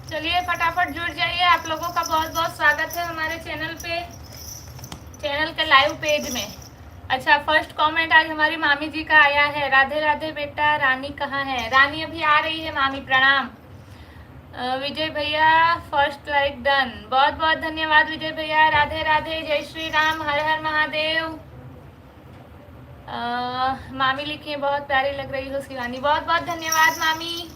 चलिए फटाफट जुड़ जाइए। आप लोगों का बहुत बहुत स्वागत है हमारे चैनल पे, चैनल के लाइव पेज में। अच्छा, फर्स्ट कमेंट आज हमारी मामी जी का आया है। राधे राधे बेटा, रानी कहाँ है? रानी अभी आ रही है मामी, प्रणाम। विजय भैया फर्स्ट लाइक डन, बहुत बहुत धन्यवाद विजय भैया। राधे राधे, जय श्री राम, हर हर महादेव। मामी लिखी है बहुत प्यारी लग रही हो शिवानी, बहुत बहुत धन्यवाद मामी।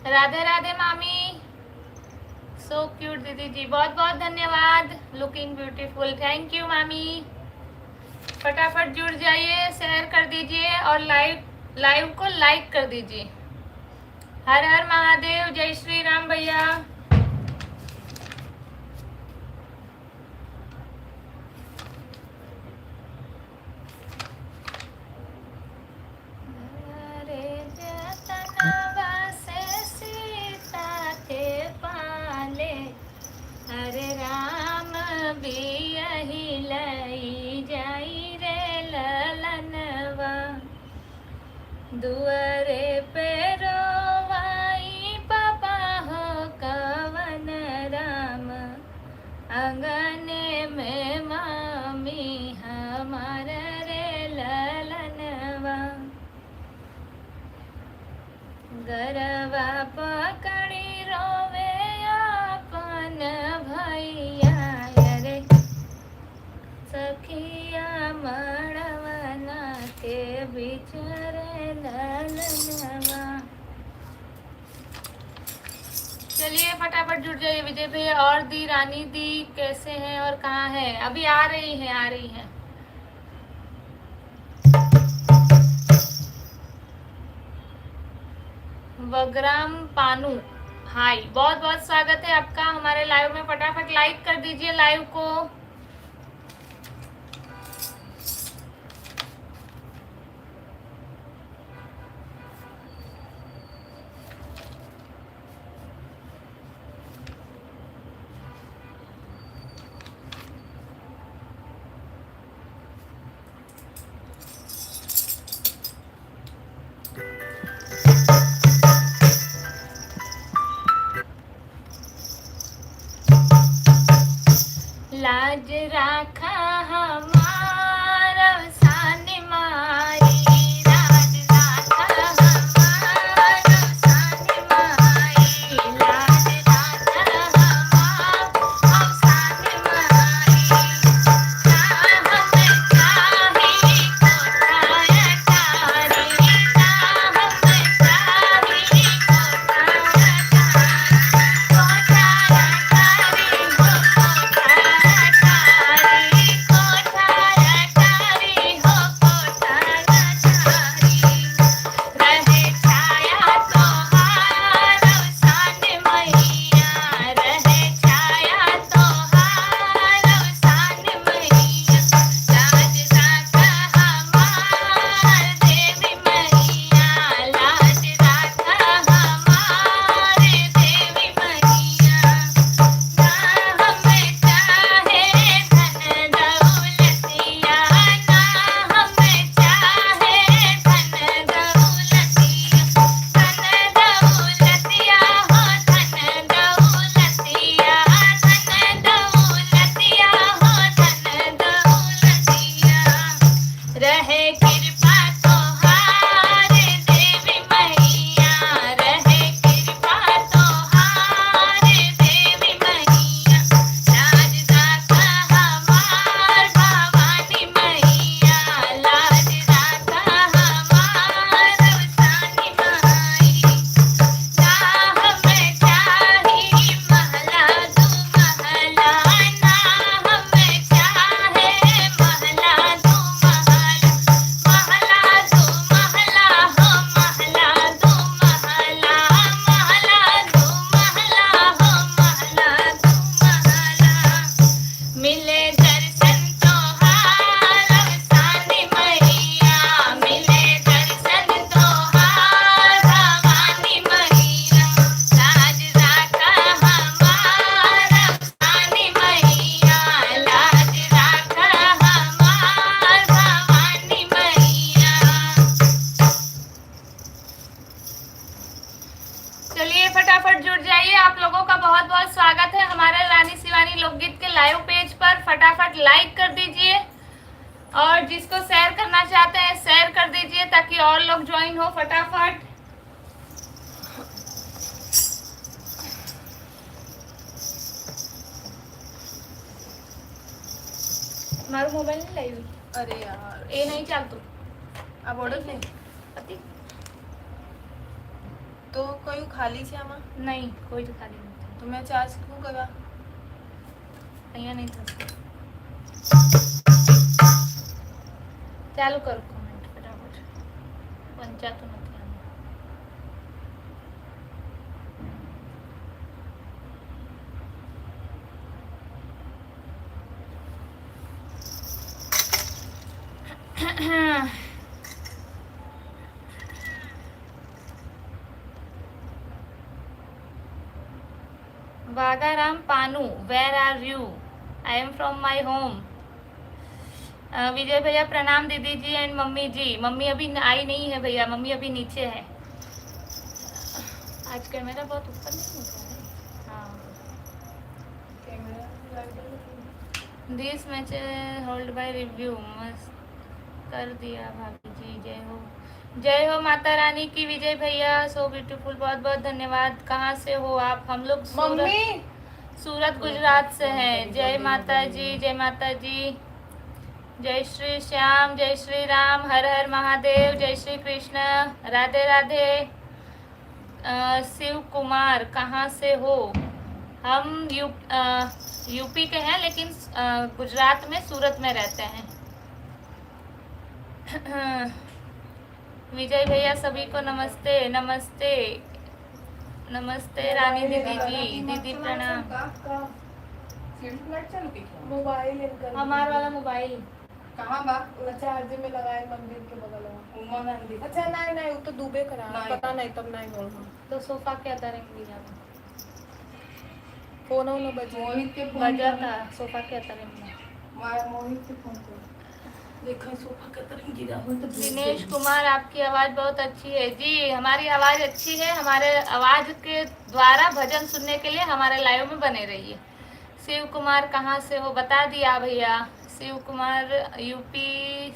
राधे राधे मामी, सो क्यूट दीदी जी, बहुत बहुत धन्यवाद। लुकिंग ब्यूटीफुल, थैंक यू मामी। फटाफट जुड़ जाइए, शेयर कर दीजिए और लाइव को लाइक कर दीजिए। हर हर महादेव, जय श्री राम भैया। हरे राम बियहि लई जाई रे ललनवा, दुआरे पे रोवाई पापा हो कवन राम, अंगने में मामी हमार रे ललनवा, गरवा पकड़ी रोवे अपन भैया रे, सखिया मड़वना के बिचरे ललनवा। चलिए फटाफट जुड़ जाइए विजय भैया। और दी, रानी दी कैसे हैं और कहाँ हैं? अभी आ रही हैं, आ रही हैं। वग्राम पानू, हाय, बहुत बहुत स्वागत है आपका हमारे लाइव में। फटाफट लाइक कर दीजिए लाइव को। चलिए फटाफट जुड़ जाइए। आप लोगों का बहुत बहुत स्वागत है हमारे रानी शिवानी लोकगीत के लाइव पेज पर। फटाफट लाइक कर दीजिए और जिसको शेयर करना चाहते हैं शेयर कर दीजिए ताकि और लोग ज्वाइन हो फटाफट। મારું મોબાઈલ નહીં લાવ્યું. અરે યાર એ નહીં ચાલતું. આ બોર્ડ જ નહીં પતિ તો કયું ખાલી છે આમાં? નહીં કોઈ જ ખાલી નથી. તો મેં ચાર્જ શું કરવા? અહીંયા નહીં થશે. ચાલુ કરો કમેન્ટ ફટાફટ. વંચાતું નથી આમાં. Vagaram Panu, where are you? I am from my home. Vijay भैया प्रणाम दीदी जी एंड मम्मी जी. मम्मी अभी आई नहीं है भैया, मम्मी अभी नीचे है. आज कैमरा बहुत ऊपर नहीं होता है. हाँ this match hold by review मस्त कर दिया भाभी जी. जय हो माता रानी की. विजय भैया सो ब्यूटीफुल, बहुत बहुत धन्यवाद. कहाँ से हो आप? हम लोग सूरत गुजरात से हैं. जय माता जी, जय माता जी. जय श्री श्याम, जय श्री राम, हर हर महादेव, जय श्री कृष्ण, राधे राधे. शिव कुमार कहाँ से हो? हम यूपी के हैं लेकिन गुजरात में सूरत में रहते हैं. विजय भैया सभी को नमस्ते. नमस्ते नमस्ते रानी दीदी जी. दीदी प्रणाम. मोबाइल हमारा वाला मोबाइल कहाँ बा? चार्ज में लगाए मंदिर के बगल में. अच्छा नहीं नहीं वो तो डूबे करा नहीं। पता नहीं तब नहीं बोल रहा. तो सोफा क्या करेंगे ज्यादा? फोन न बजे मोहित के फोन बजा था सोफा क्या करेंगे? मोहित के फोन पे देखा सोफा का तरह गिरा हो तो दिनेश कुमार आपकी आवाज बहुत अच्छी है. जी हमारी आवाज अच्छी है. हमारे आवाज के द्वारा भजन सुनने के लिए हमारे लाइव में बने रहिए. शिव कुमार कहाँ से हो? बता दिया भैया. शिव कुमार यूपी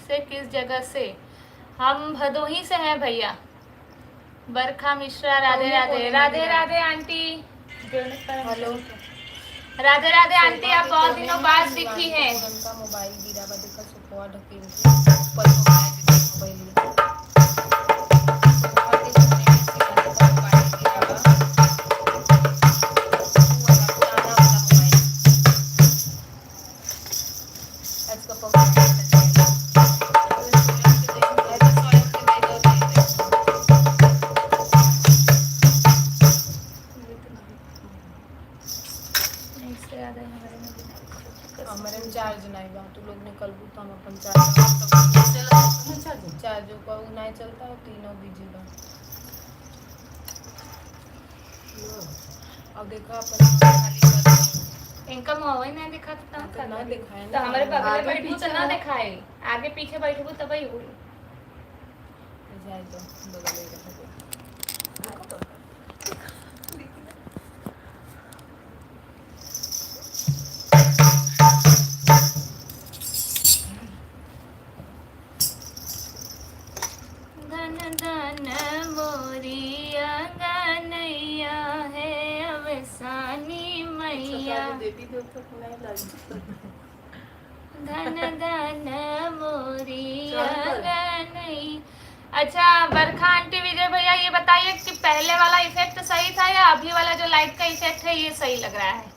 से किस जगह से? हम भदोही से हैं भैया. Barkha Mishra Radhe Radhe. Radhe Radhe aunty. Hello Radhe Radhe aunty. आप बहुत दिनों बाद दिखी है. उनका मोबाइल गिरा बा देखा सोफा ढकेल के ऊपर मोबाइल हमारे में चार्ज नहीं बा. तू लोग निकल बू तो हम अपन चार्ज का नहीं चलता है. तीनों बिजी बा. अब देखा अपन इनका मोबाइल नहीं दिखा तो ना दिखाए तो हमारे बगल में बैठू तो ना दिखाए. आगे पीछे बैठू तब ही हुई. जाए तो बगल में धन धन मोरी अंगनैया है अवसानी मैया. धन धन मोरी अंगनैया. अच्छा बरखा आंटी, विजय भैया ये बताइए कि पहले वाला इफेक्ट सही था या अभी वाला जो लाइट का इफेक्ट है ये सही लग रहा है?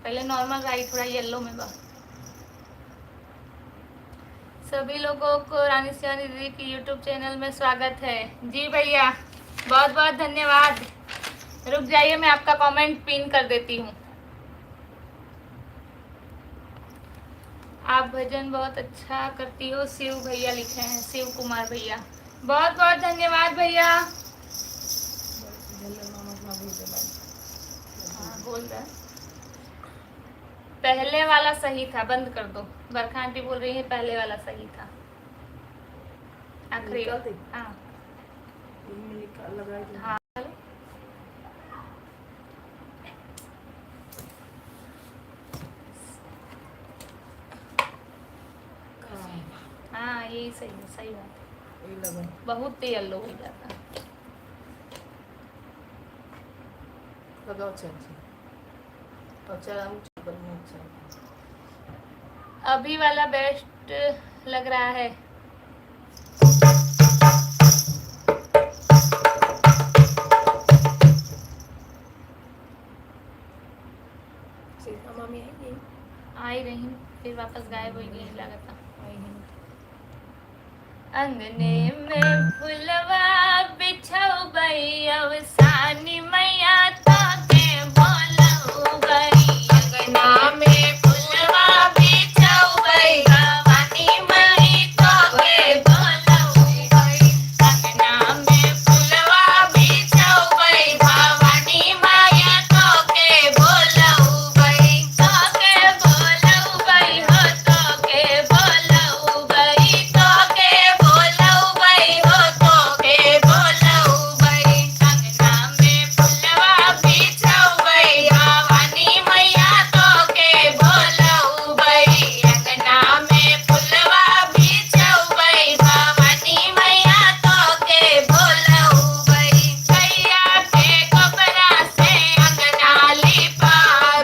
पहले नॉर्मल रहा, थोड़ा येलो में बा. सभी लोगों को रानी शिवानी दीदी की यूट्यूब चैनल में स्वागत है. जी भैया बहुत बहुत धन्यवाद. रुक जाइए मैं आपका कमेंट पिन कर देती हूँ. आप भजन बहुत अच्छा करती हो. शिव भैया लिखे हैं, शिव कुमार भैया. बहुत बहुत धन्यवाद भैया. हाँ बोल रहा है. पहले वाला सही था, बंद कर दो. बरखा आंटी बोल रही है पहले वाला सही था. आखिरी हाँ लगा दो। हाँ हाँ यही सही है, सही बात है। ये लगा बहुत येलो हो जाता है। लगाओ चाची और चलाऊ चप्पल में अच्छा अभी वाला बेस्ट लग रहा है। सीधा मामी आएंगे आ ही रही, फिर वापस गायब हो गई लगता। अंगने में फुलवा बिछाऊ गई अवसानी मैया तो के बोलऊ गई। अंगना में फुलवा बिछाऊ गई भवानी मई तो के बोलऊ गई। अंगना में फुलवा बिछाऊ गई भवानी मैया तो के बोलऊ गई। तो के बोलऊ गई हो तो के बोलऊ गई। तो के बोलऊ गई हो तो के बोलऊ गई। अंगना में फुलवा बिछाऊ गई भवानी मैया तो के बोलऊ गई। अंगना में फुलवा बिछाऊ गई भवानी मैया तो के बोलऊ गई। गैया के गोबरा से अंगना लिपा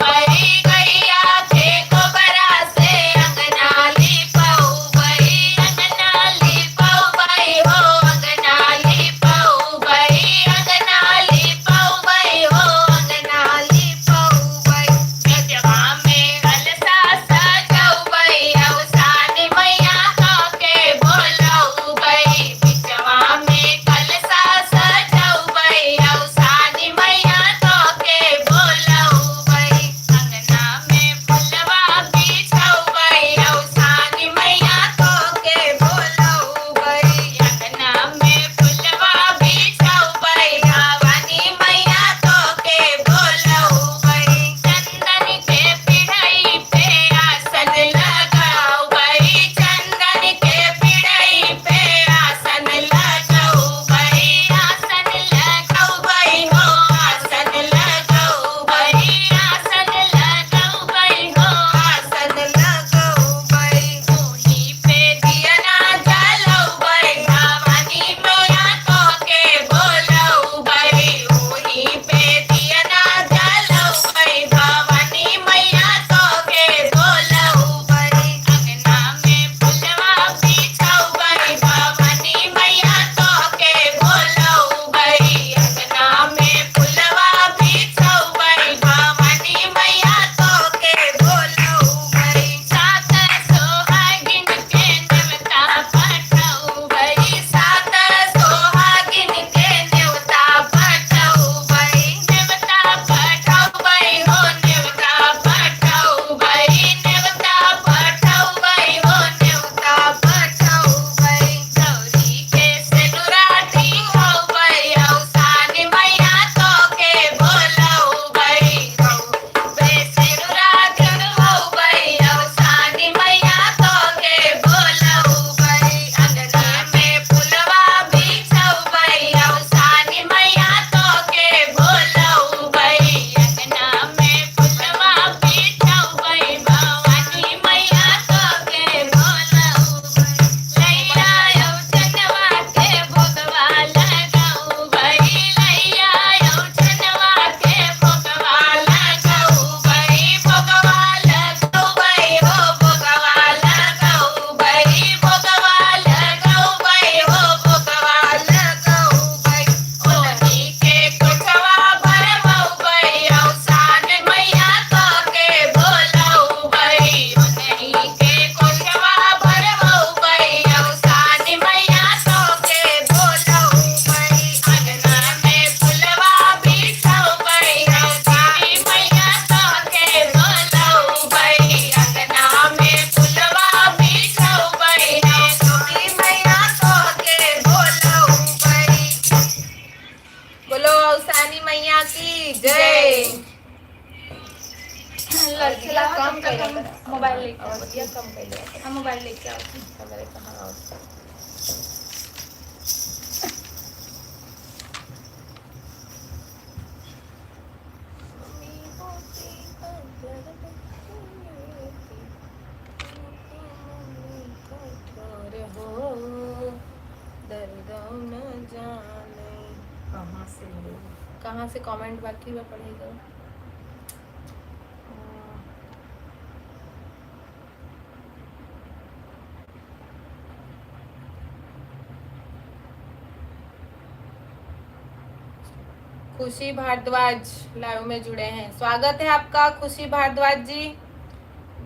गई। गैया के गोबरा से अंगना लिपाऊ गई। अंगना लिपाऊ गई हो अंगना लिपाऊ गई। अंगना लिपाऊ गई हो अंगना लिपाऊ गई। गजवा में कलसा सजाऊ गई अवसानी मैया तो के बोलऊ गई। बिचवा में कलसा सजाऊ गई अवसानी मैया तो के बोलऊ गई। अंगना में फुलवा बिछाऊ गई अवसानी मैया तो के बोलऊ गई। अंगना में फुलवा बिछाऊ गई भवानी मैया तो के बोलऊ गई। चंदन के पिढ़ई पे आसन लगाऊ गई। चंदन के पिढ़ई पे आसन लगाऊ गई। आसन लगाऊ गई हो आसन लगाऊ गई। आसन लगाऊ गई हो आसन लगाऊ गई। ऊही पे दिया ना जलाऊ गई भवानी मैया तो के बोलऊ गई। ऊही पे दिया ना जलाऊ गई भवानी मैया तो के बोलऊ गई। अंगना में फुलवा बिछाऊ गई भवानी मैया तो के बोलऊ गई। अंगना में फुलवा बिछाऊ गई भवानी मैया तो के बोलऊ गई। सात सोहागिन के नेवता पठाऊ गई। सात सोहागिन के नेवता पठाऊ गई। नेवता पठाऊ गई हो नेवता पठाऊ गई। नेवता पठाऊ गई हो नेवता पठाऊ गई। गौरी के सिनुराठी खाऊ गई अवसानी मैया तो के बोलऊ गई। बे सिनुराठी खाऊ गई अवसानी मैया तो के बोलऊ गई। अंगना में फुलवा बिछाऊ गई अवसानी मैया तो के बोलऊ गई। अंगना में फुलवा बिछाऊ गई भवानी मैया तो के बोलऊ गई। लैया यौचनवा के भोगवा लगाऊ गई। लैया यौचनवा के भोगवा लगाऊ गई। भोगवा लगाऊ गई हो भोगवा लगाऊ गई। भोगवा लगाऊ गई हो भोगवा लगाऊ गई। ओढ़नी के कोठवा भरवाऊ गई अवसान मैया तो के बोलऊ गई। ओढ़नी के कोठवा भरवाऊ गई अवसान मैया तो के बोलऊ गई। अंगना में फुलवा बिछाऊ गई अवसानी मैया तो के बोलऊ गई। अंगना में फुलवा बिछाऊ गई अवसानी मैया तो के बोलऊ गई। बोलो अवसानी मैया की जय। लड़कियां कम कर मोबाइल लेके आओ। ये कम कर दिया। हाँ मोबाइल लेके आओ। हमारे कहाँ आओ। कहाँ से कमेंट बाकी में पढ़ेगा? खुशी भारद्वाज लाइव में जुड़े हैं, स्वागत है आपका खुशी भारद्वाज जी।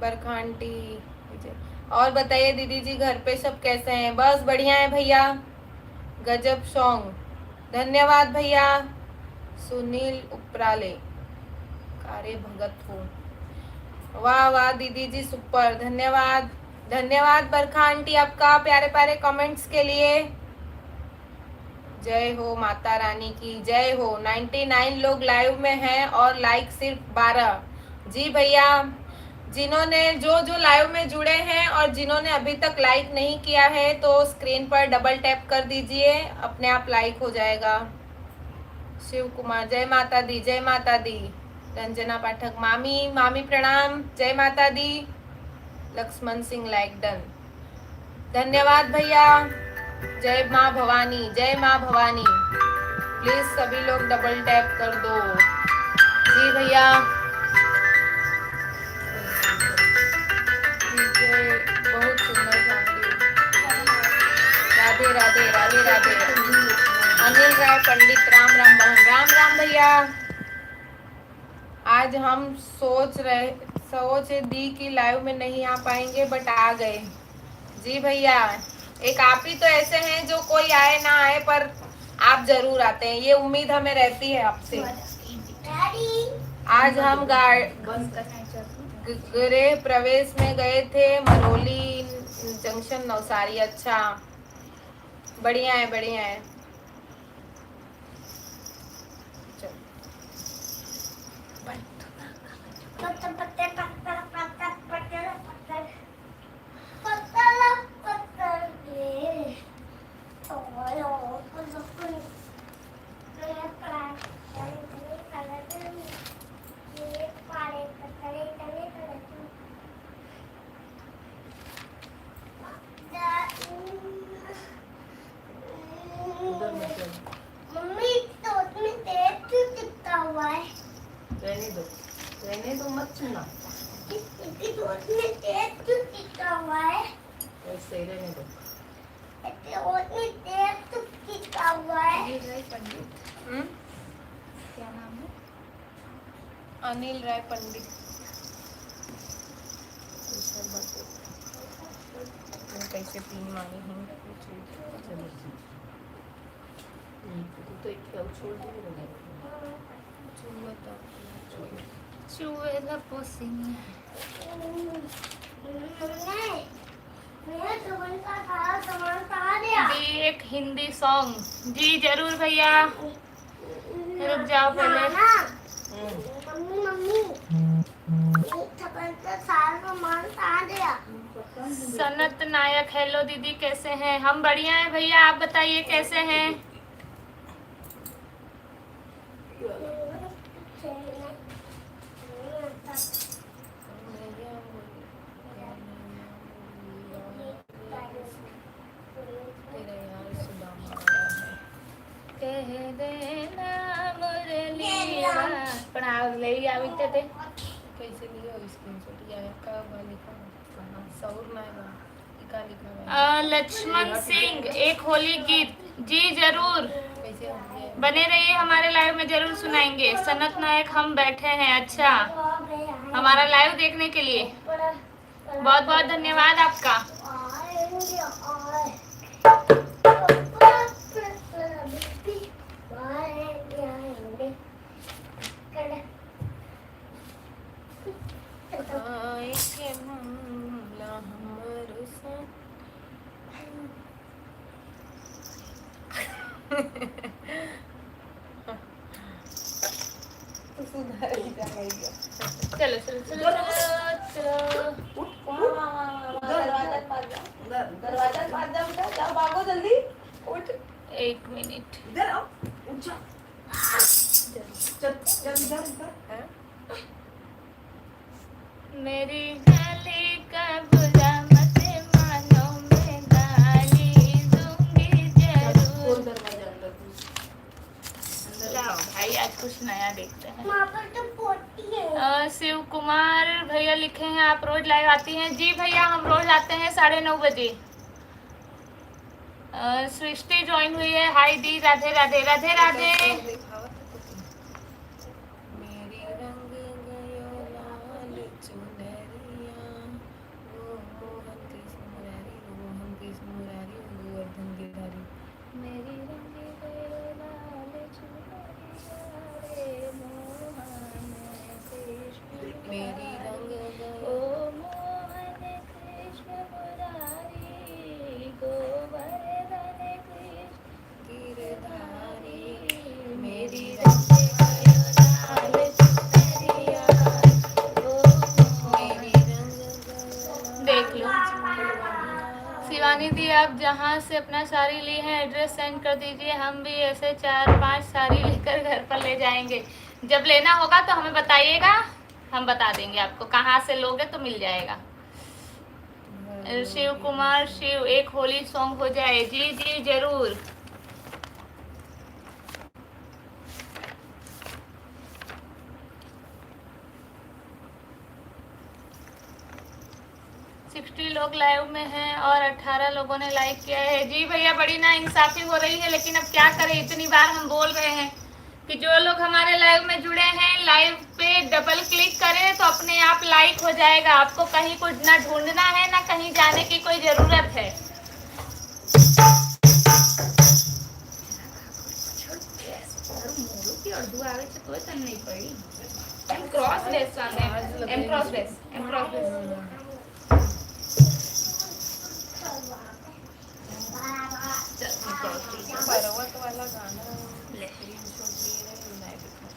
बरखांटी और बताइए दीदी जी घर पे सब कैसे हैं? बस बढ़िया है भैया। गजब सॉन्ग, धन्यवाद भैया। सुनील उपराले कार्य भगत हो, वाह वाह दीदी जी सुपर, धन्यवाद धन्यवाद बरखा आंटी आपका प्यारे प्यारे कमेंट्स के लिए। जय हो माता रानी की जय हो। 99 लोग लाइव में हैं और लाइक सिर्फ 12। जी भैया, जिन्होंने जो लाइव में जुड़े हैं और जिन्होंने अभी तक लाइक नहीं किया है तो स्क्रीन पर डबल टैप कर दीजिए, अपने आप लाइक हो जाएगा। शिव कुमार जय माता दी, जय माता दी। रंजना पाठक मामी प्रणाम, जय माता दी। लक्ष्मण सिंह लाइक डन, धन्यवाद भैया। जय माँ भवानी, जय माँ भवानी। प्लीज सभी लोग डबल टैप कर दो। जी भैया, बहुत सुंदर राधे राधे राधे राधे। अनिल राय पंडित राम राम बहन, राम राम भैया। आज हम सोच दी कि लाइव में नहीं आ पाएंगे बट आ गए। जी भैया, एक आप ही तो ऐसे हैं जो कोई आए ना आए पर आप जरूर आते हैं, ये उम्मीद हमें रहती है आपसे। आज हम गृह प्रवेश में गए थे मरोली जंक्शन नवसारी। अच्छा, बढ़िया है बढ़िया है। मम्मी तो उसमें तेज क्यों चिपका हुआ है? रहने दो मत छूना। इसकी तो उसमें तेज क्यों चिपका हुआ है? ऐसे रहने दो। उसमें तेज क्यों चिपका हुआ है? पंडित क्या नाम है? अनिल राय पंडित। कैसे तीन मांगे हैं तो एक छोड़ चुवेला पोसिंग। जी एक हिंदी सॉन्ग। जी जरूर भैया, रुक जाओ पहले। सनत नायक हेलो दीदी कैसे हैं? हम बढ़िया हैं भैया, आप बताइए कैसे हैं? कह देना मुरलिया पढ़ाओ ले आवी थे कैसे लिया स्क्रीनशॉट या का लिखा सौर ना लिखा लिखा। लक्ष्मण सिंह एक होली गीत। जी जरूर, कैसे बने रहिए हमारे लाइव में, जरूर सुनाएंगे। सनत नायक हम बैठे हैं। अच्छा, हमारा लाइव देखने के लिए बहुत बहुत धन्यवाद आपका। चलो चलो चलो चलो दरवाजा मार जाओ बेटा, जाओ भागो जल्दी उठ। 1 मिनट। इधर आओ, उठ जाओ। चल चल इधर। मेरी गाली का बुरा मत मानो, मैं गाली दूंगी जरूर। दरवाजा अंदर भाई आज कुछ नया देखते हैं। वहाँ पर तो पोती है। शिव कुमार भैया लिखे हैं आप रोज लाइव आती हैं। जी भैया हम रोज आते हैं 9:30 बजे। सृष्टि ज्वाइन हुई है। हाय दी, राधे राधे राधे राधे। मेरी रंग गयो लाल चुनरिया, वो मोहन कृष्ण मुरारी, मोहन कृष्ण मुरारी, गोवर्धन गिरधारी। मेरी रंग गयो लाल चुनरिया रे मोहन कृष्ण मेरी रंग ओ मोहन कृष्ण मुरारी, गोवर्धन कृष्ण गिरधारी, मेरी मेरी रंग गयो लाल चुनरिया ओ मेरी रंग गयो देख लो। चुनरिया। शिवानी दी, आप जहाँ से अपना साड़ी ली है एड्रेस सेंड कर दीजिए, हम भी ऐसे 4-5 साड़ी लेकर घर पर ले जाएंगे। जब लेना होगा तो हमें बताइएगा, हम बता देंगे आपको कहाँ से लोगे तो मिल जाएगा। शिव कुमार शिव, एक होली सॉन्ग हो जाए। जी जी जरूर। लोग लाइव में हैं और 18 लोगों ने लाइक किया है। जी भैया बड़ी ना इंसाफी हो रही है, लेकिन अब क्या करें, इतनी बार हम बोल रहे हैं कि जो लोग हमारे लाइव में जुड़े हैं लाइव पे डबल क्लिक करें तो अपने आप लाइक हो जाएगा। आपको कहीं कुछ ना ढूंढना है ना कहीं जाने की कोई जरूरत है। नहीं पड़ी एम क्रॉस रेस एम क्रॉस रेस एम क्रॉस रेस पर्वत वाला गाना स्क्रीनशॉट लिए रहे मैं दिखा।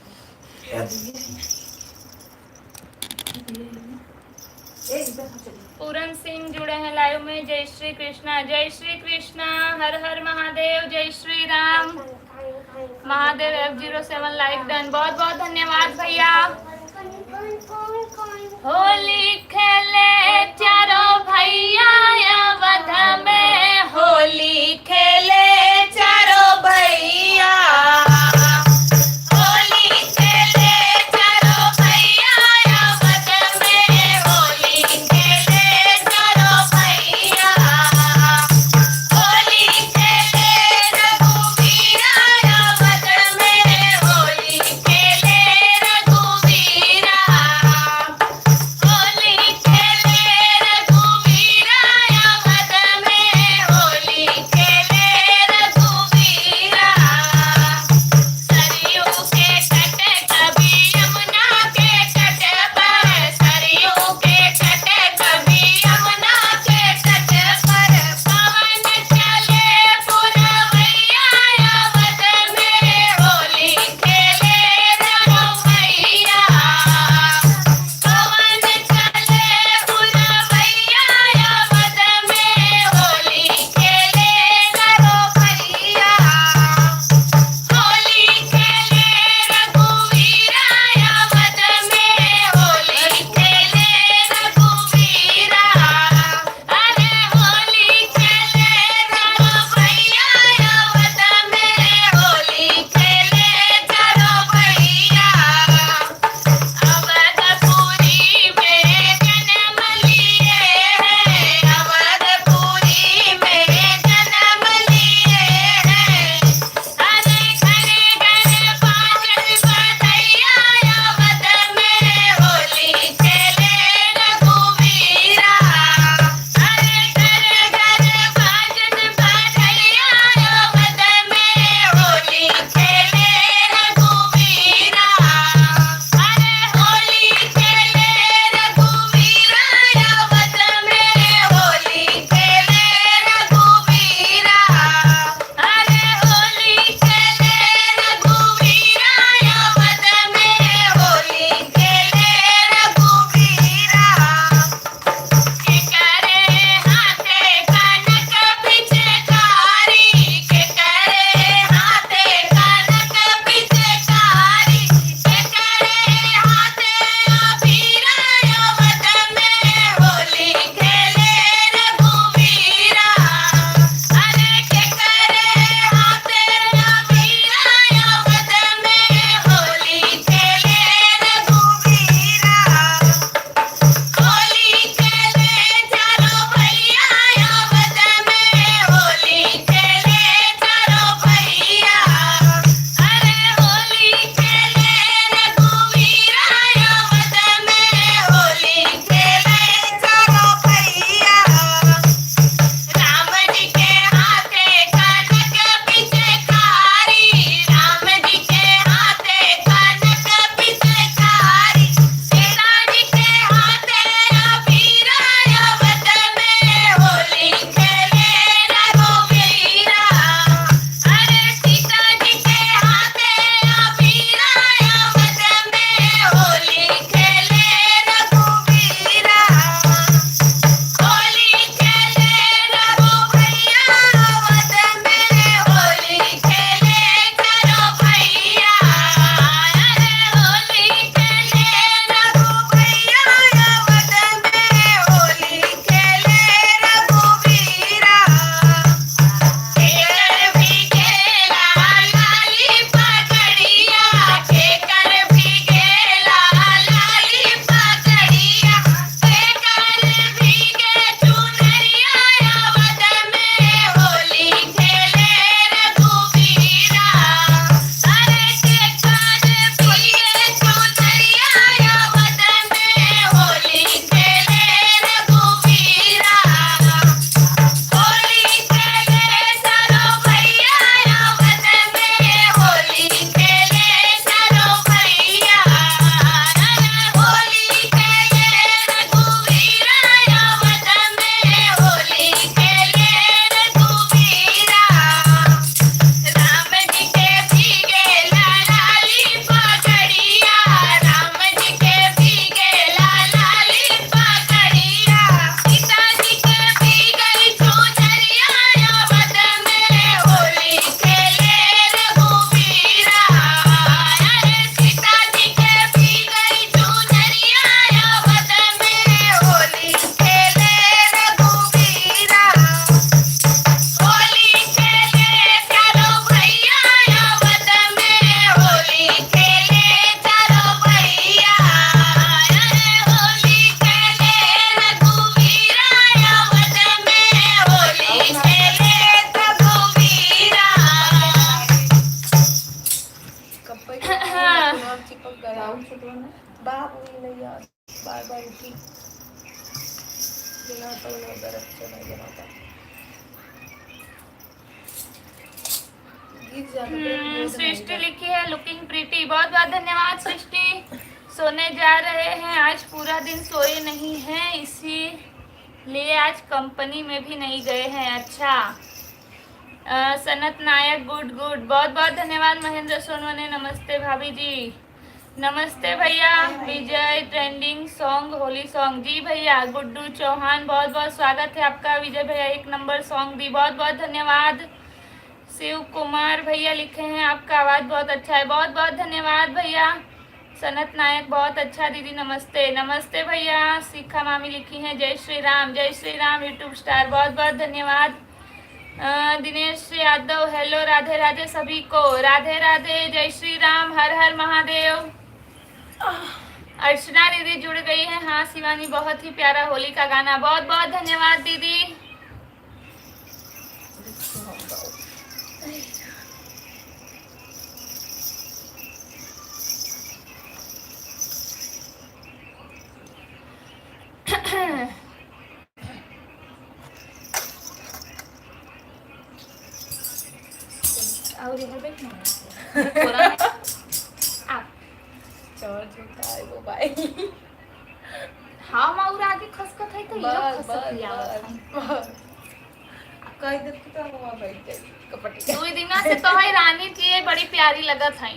पूरन सिंह जुड़े हैं लाइव में। जय श्री कृष्णा, जय श्री कृष्णा, हर हर महादेव, जय Shri Ram. Mahadev F07 like done, बहुत बहुत धन्यवाद भैया। होली खेले चारों भैया अवध में, होली खेले चारों भैया, होली खेले चारों भैया अवध में, होली खेले चारों भैया, होली खेले रघुवीरा अवध में, होली खेले रघुवीरा, होली खेले रघुवीरा अवध में, होली खेले गाउन छुटवाना बाप नहीं यार बार बार उठी बिना तो उधर अच्छा नहीं बनाता गिर जाता सृष्टि लिखी है लुकिंग प्रीटी, बहुत बहुत धन्यवाद सृष्टि। सोने जा रहे हैं, आज पूरा दिन सोए नहीं हैं, इसीलिए आज कंपनी में भी नहीं गए हैं। अच्छा सनत नायक गुड गुड, बहुत बहुत धन्यवाद महेंद्र सोनवने। नमस्ते भाभी जी, नमस्ते भैया। विजय ट्रेंडिंग सॉन्ग होली सॉन्ग, जी भैया। गुड्डू चौहान, बहुत बहुत स्वागत है आपका। विजय भैया 1 नंबर सॉन्ग दी, बहुत बहुत धन्यवाद। शिव कुमार भैया लिखे हैं आपका आवाज़ बहुत अच्छा है, बहुत बहुत धन्यवाद भैया। सनत नायक बहुत अच्छा दीदी, नमस्ते। नमस्ते भैया। शिखा मामी लिखी हैं जय श्री राम यूट्यूब स्टार, बहुत बहुत धन्यवाद। दिनेश यादव, हेलो राधे राधे सभी को, राधे राधे, जय श्री राम, हर हर महादेव। अर्चना दीदी जुड़ गई है, हाँ शिवानी, बहुत ही प्यारा होली का गाना, बहुत बहुत धन्यवाद दीदी। और इधर बैठ ना आप चोर झूठा है वो भाई हाँ माउरा आगे खसकत है तो ये बस खसक लिया बस कह दे तो हुआ भाई कपटी 2 दिन से तो है रानी जी ये बड़ी प्यारी लगत है।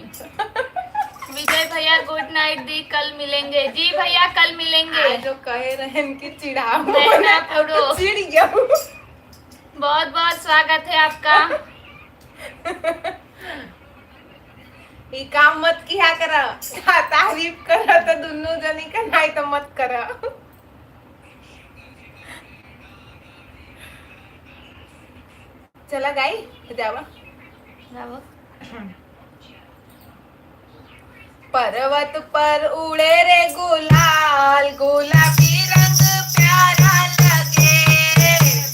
विजय भैया गुड नाइट दी, कल मिलेंगे। जी भैया कल मिलेंगे। जो कहे रहे कि चिढ़ा मैं ना पढ़ो, चिढ़ गया बहुत बहुत स्वागत है आपका। ये काम मत किया करा, तारीफ करा तो दोनों जनी का नहीं तो मत करा। चला गाई जावा पर्वत पर उड़े रे गुलाल, गुलाबी रंग प्यारा लगे।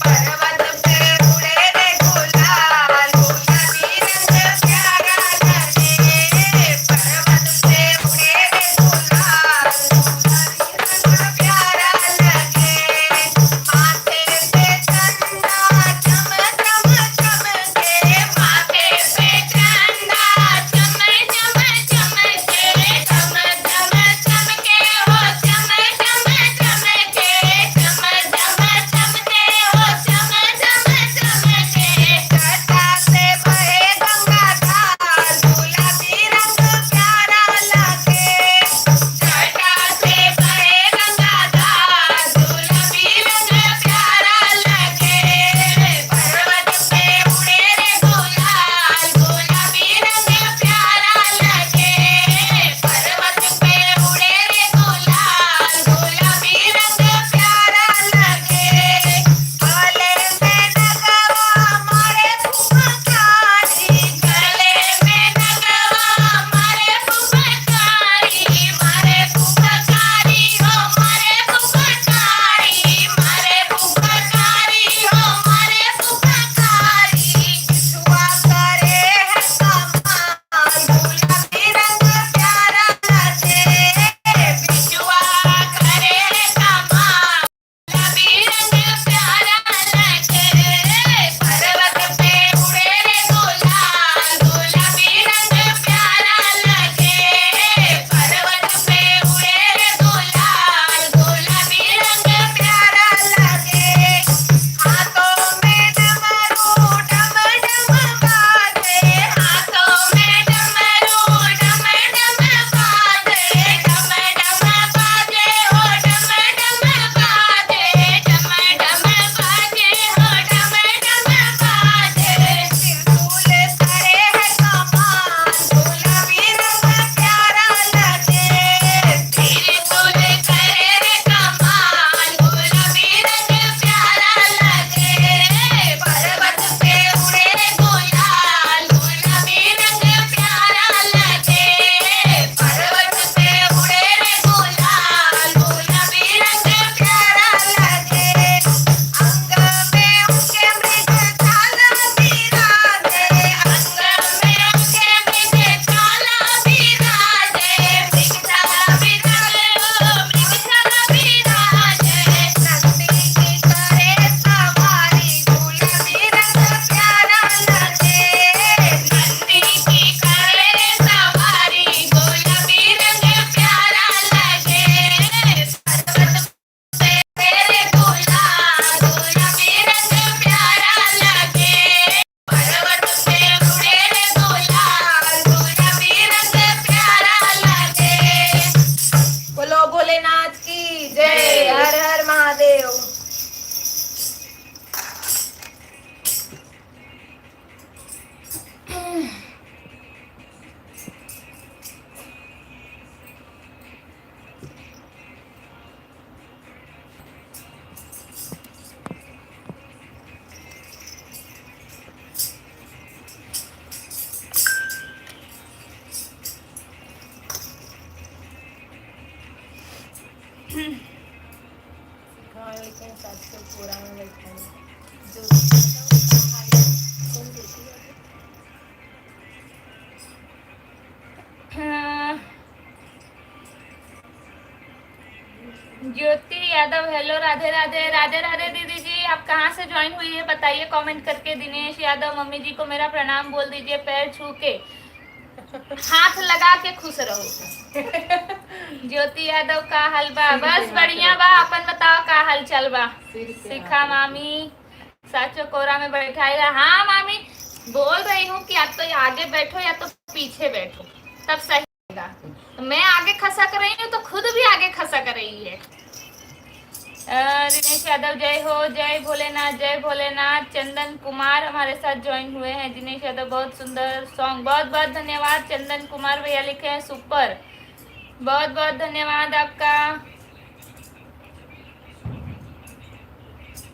पर्वत पे उड़े रे गुलाल, गुलाबी रंग प्यारा लगे। पर्वत पे उड़े रे गुलाल, गुलाबी रंग प्यारा लगे। माथे पे चंदा चम चम चमके, माथे पे चंदा चम चम चमके, चम चम चमके हो चम चम हाँ लेकिन सबसे पूरा में बैठा है जो हाँ, ज्योति यादव, हेलो, राधे राधे। राधे राधे दीदी जी, आप कहाँ से ज्वाइन हुई है बताइए कमेंट करके। दिनेश यादव, मम्मी जी को मेरा प्रणाम बोल दीजिए, पैर छू के, हाथ लगा के खुश रहो। ज्योति यादव का हाल बा? बस बढ़िया बा, अपन बताओ का हाल चल बा? शिखा मामी, साचो कोरा में बैठाएगा। हाँ मामी, बोल रही हूँ कि या तो आगे बैठो या तो पीछे बैठो, तब सही रहेगा। तो मैं आगे खसा कर रही हूँ तो खुद भी आगे खसा कर रही है। दिनेश यादव, जय हो, जय भोलेनाथ, जय भोलेनाथ। चंदन कुमार हमारे साथ ज्वाइन हुए हैं। दिनेश यादव, बहुत सुंदर सॉन्ग, बहुत बहुत धन्यवाद। चंदन कुमार भैया लिखे हैं सुपर, बहुत बहुत धन्यवाद आपका।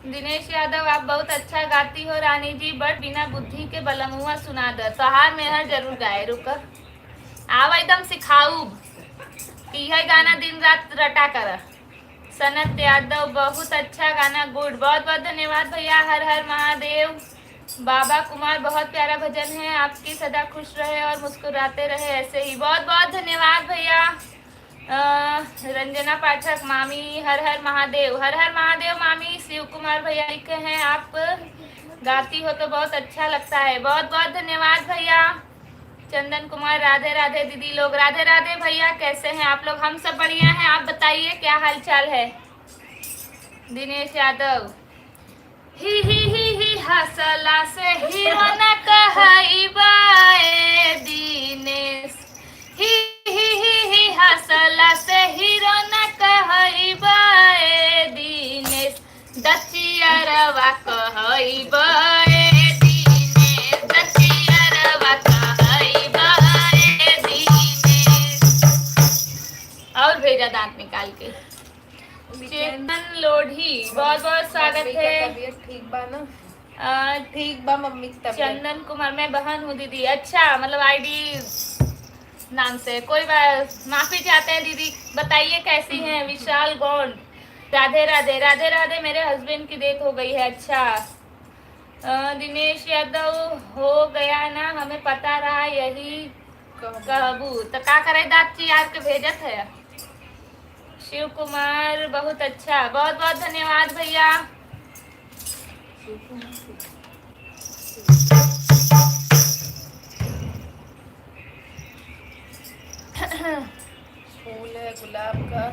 दिनेश यादव, आप बहुत अच्छा गाती हो रानी जी, बट बिना बुद्धि के बलमुआ सुना दो। तोहार मेहर जरूर गाए, रुक आव एकदम सिखाऊ की है गाना, दिन रात रटा कर। सनत यादव, बहुत अच्छा गाना, गुड, बहुत बहुत धन्यवाद भैया। हर हर महादेव। बाबा कुमार, बहुत प्यारा भजन है, आपकी सदा खुश रहे और मुस्कुराते रहे ऐसे ही, बहुत बहुत धन्यवाद भैया। रंजना पाठक, मामी, हर हर महादेव, हर हर महादेव मामी। शिव कुमार भैया लिखे हैं, आप गाती हो तो बहुत अच्छा लगता है, बहुत बहुत धन्यवाद भैया। चंदन कुमार, राधे राधे दीदी लोग, राधे राधे भैया, कैसे हैं आप लोग? हम सब बढ़िया हैं, आप बताइए क्या हाल चाल है? दिनेश यादव, ही हसला से हीरो न कहइबा ए दिनेश, ही हसला से हीरो न कहइबा ए दिनेश, दचियरवा कहइबा ए दिनेश, दचियरवा कहइबा ए दिनेश। और भेजा दांत निकाल के। चेतन लोढ़ी, बहुत बहुत स्वागत है। तबीयत ठीक बा ना? ठीक बा मम्मी की तबीयत। चंदन कुमार, मैं बहन हूँ दीदी। अच्छा, मतलब आईडी नाम से कोई बात, माफी चाहते हैं दीदी, बताइए कैसी हैं? विशाल गौंड, राधे राधे, राधे राधे। मेरे हस्बैंड की डेथ हो गई है। अच्छा, दिनेश यादव, हो गया ना, हमें पता रहा यही कहबू तो का करे, दाँत चियार के भेजत है। शिव कुमार, बहुत अच्छा, बहुत बहुत धन्यवाद भैया। फूल है गुलाब का।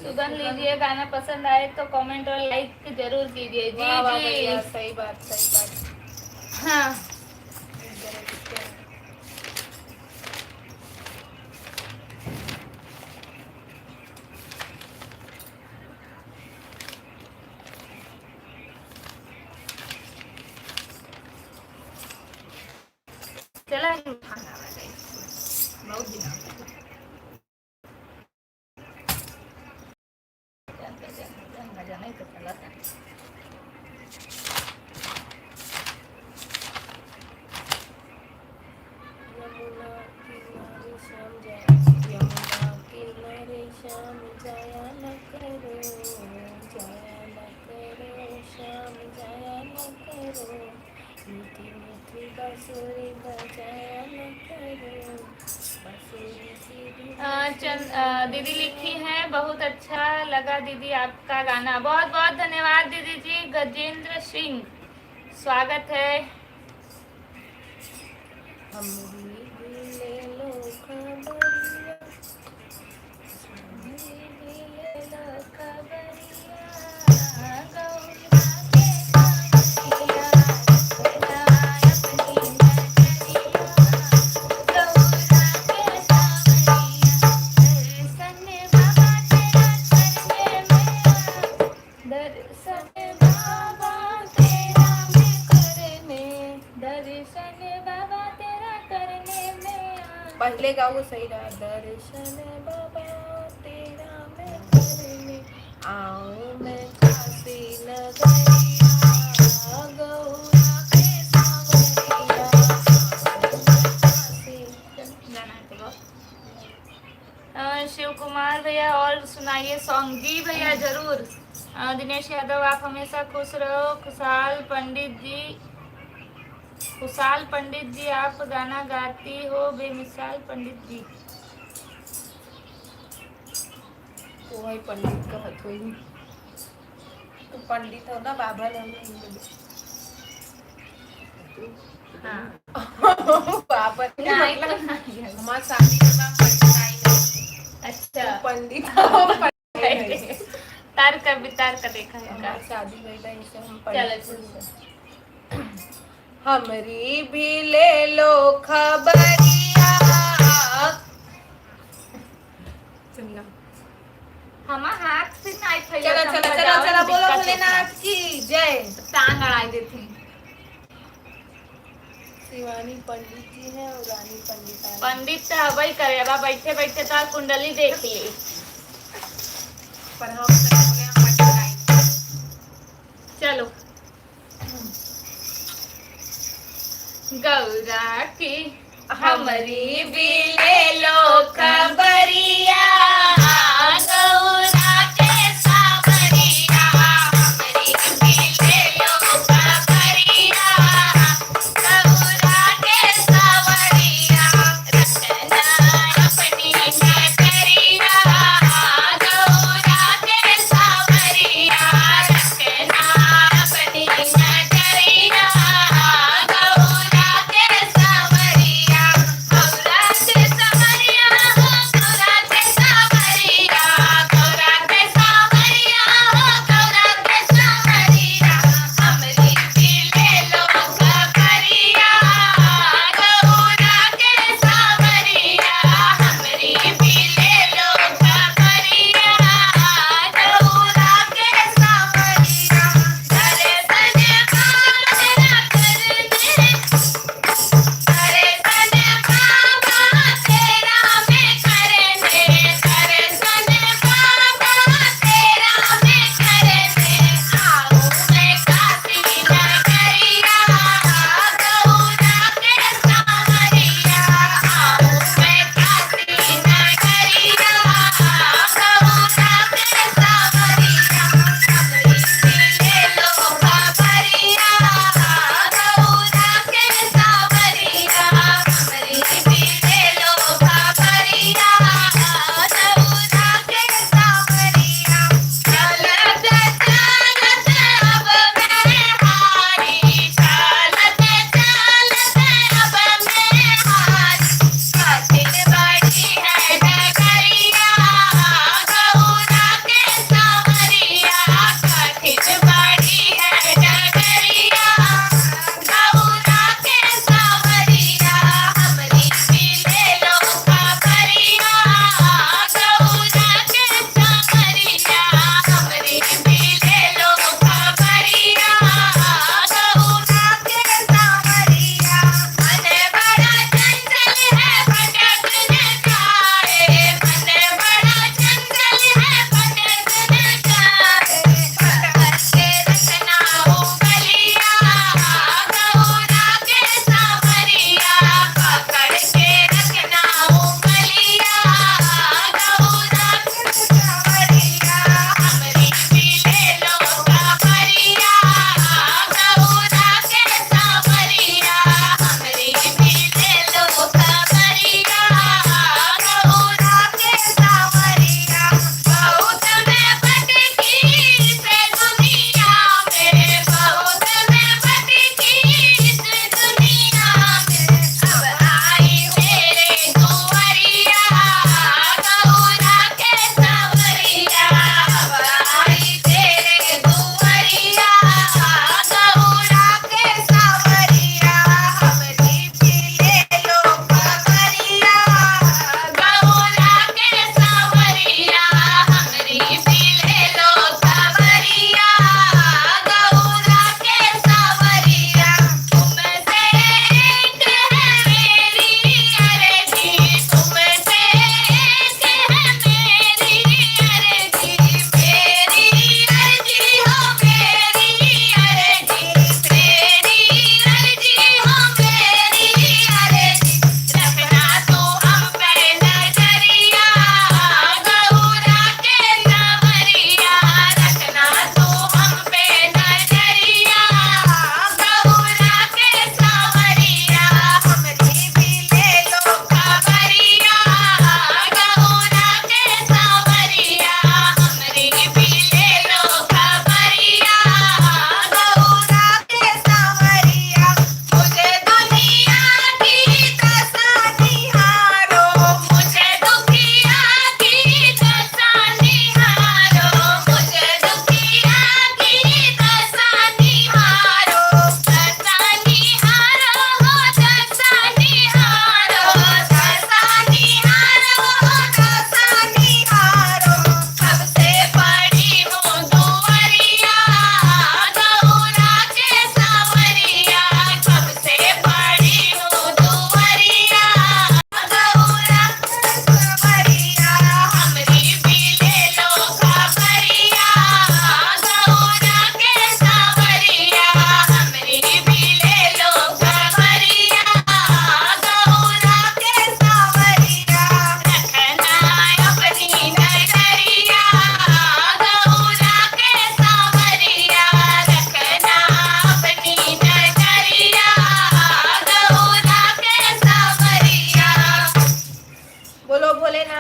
सुगंध लीजिए, गाना पसंद आए तो कमेंट और लाइक जरूर कीजिए। जी वाह वाह जी, भैया, सही बात सही बात। हाँ। चला खाना वाले बहुत दिन जाने तो चला था। श्याम जाया न करो, जाया न करो, श्याम जाया न करो, मीठी मीठी बांसुरी बजाया न करो, बांसुरी सीधी। दीदी लिखी है, बहुत अच्छा लगा दीदी आपका गाना, बहुत बहुत धन्यवाद दीदी जी। गजेंद्र सिंह, स्वागत है। हमरी भी ले लो खबरिया, हमरी भी ले लो खबरिया, गौरा के सावरिया, बनाए अपनी नजरिया, गौरा के सावरिया, दर्शन बाबा तेरा करने में, दर्शन बाबा तेरा मैं करने, दर्शन बाबा तेरा करने में। पहले गाओ सही रहा। दर्शन बाबा तेरा मैं करने आऊं, मैं काशी नगरिया, गौरा के सावरिया, काशी। शिव कुमार भैया और सुनाइए सॉन्ग। जी भैया जरूर। दिनेश यादव आप हमेशा खुश रहो। खुशहाल पंडित जी आप गाना गाती हो बेमिसाल पंडित जी। तो वही पंडित का हथ हुई, तो पंडित हो ना बाबा लोग। हाँ बाबा नहीं, नहीं, मतलब नहीं। हमारे शादी के बाद पंडित आई नहीं। अच्छा पंडित हो, पंडित नहीं। तार का देखा है हमारी का। शादी गई था इससे हम चलो पंडित चलो। हमरी भी ले लो खबरिया। सुनना। हम हाथ से नहीं थे। चलो चलो चलो चलो बोलो भोलेनाथ की जय। टांग अड़ाई देती। शिवानी पंडित जी है और रानी पंडित है। पंडित तो वही करे। अब बैठे बैठे तो कुंडली देख ली। पर हम बोले हम पटकाएंगे। चलो। गौरा की हमरी भी ले लो खबरिया। गौरा के सावरिया हमरी भी ले लो खबरिया। गौरा के सावरिया रखना अपनी नजरिया। गौरा के सावरिया रखना अपनी नजरिया। गौरा के सावरिया गौरा के सावरिया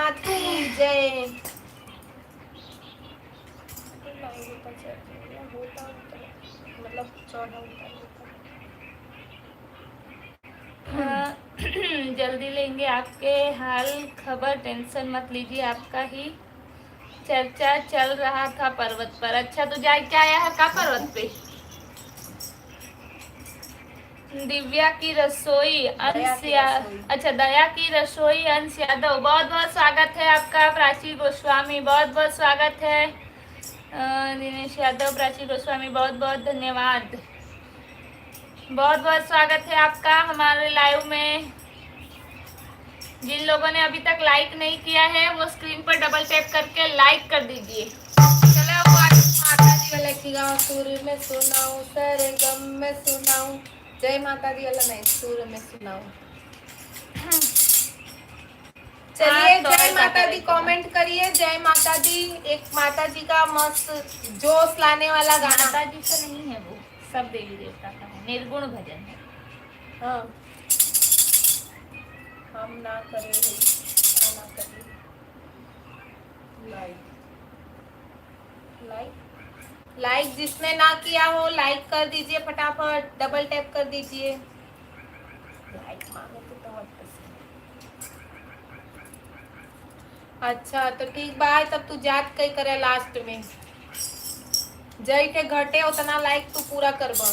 भोलेनाथ की जय। मतलब चौड़ा होता है। जल्दी लेंगे आपके हाल खबर, टेंशन मत लीजिए, आपका ही चर्चा चल रहा था पर्वत पर। अच्छा तो जा क्या आया है का पर्वत पे? दिव्या की रसोई अंश अच्छा दया की रसोई अंश यादव, बहुत बहुत स्वागत है आपका। प्राची गोस्वामी बहुत बहुत स्वागत है। दिनेश यादव, प्राची गोस्वामी बहुत बहुत धन्यवाद, बहुत बहुत स्वागत है आपका हमारे लाइव में। जिन लोगों ने अभी तक लाइक नहीं किया है वो स्क्रीन पर डबल टैप करके लाइक कर दीजिए। चलो अब माता जी वाला की गाँव, सुर में सुनाऊं सर गम में सुनाऊं, जय माता दी वाला नहीं, सुर में सुनाऊं। चलिए जय माता दी कमेंट करिए, जय माता दी। एक माता जी का मस्त जोश लाने वाला गाना। माता जी का नहीं है वो, सब देवी देवता का है, निर्गुण भजन है। हाँ हम ना करे ना करे लाइक जिसने ना किया हो लाइक कर दीजिए, फटाफट डबल टैप कर दीजिए। लाइक मांगे तो अच्छा तो ठीक बात, तब तू जात कई करे लास्ट में जय के घटे उतना लाइक तू पूरा करबा।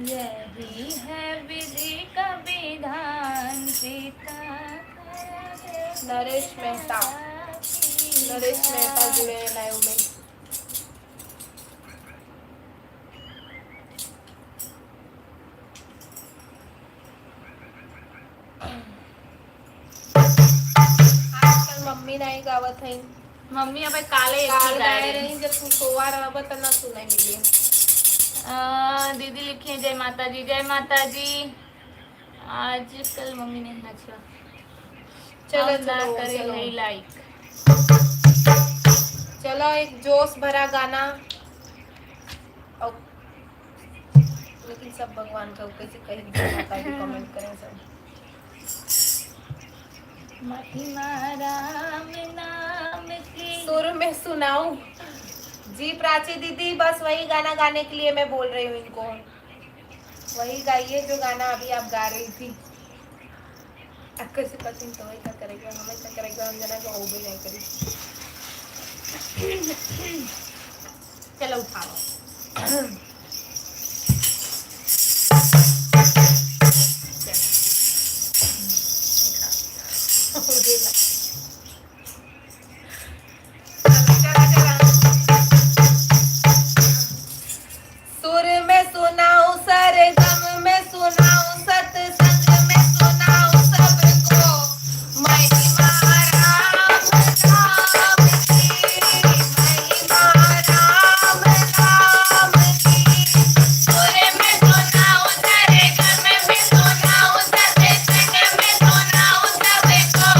यही है विधि का विधान, सीता नरेश मेहता जुड़े हैं लाइव में। आजकल मम्मी नहीं गावत है, मम्मी अब काले काल गाए रही जब तू सोवा रहब त ना सुनाई मिली। दीदी लिखिए जय माता जी, जय माता जी। आजकल मम्मी ने अच्छा चलो करे लाइक। चलो एक जोश भरा गाना। और लेकिन सब भगवान का कैसे कहीं जय माता दी कमेंट करें सब। महिमा राम नाम की सुर में सुनाऊं जी। प्राची दीदी बस वही गाना गाने के लिए मैं बोल रही हूँ इनको, वही गाइए जो गाना अभी आप गा रही थी। कैसे पसंद तो वही का करेगा, हमें क्या करेगा, हम जना को हो भी नहीं करी। चलो उठाओ। सुर में सुनाऊं सर गम में सुनाऊं, सत्संग में सुनाऊं सबको, महिमा राम नाम की, महिमा राम नाम की। सुर में सुनाऊं सर गम में सुनाऊं, सत्संग में सुनाऊं सबको,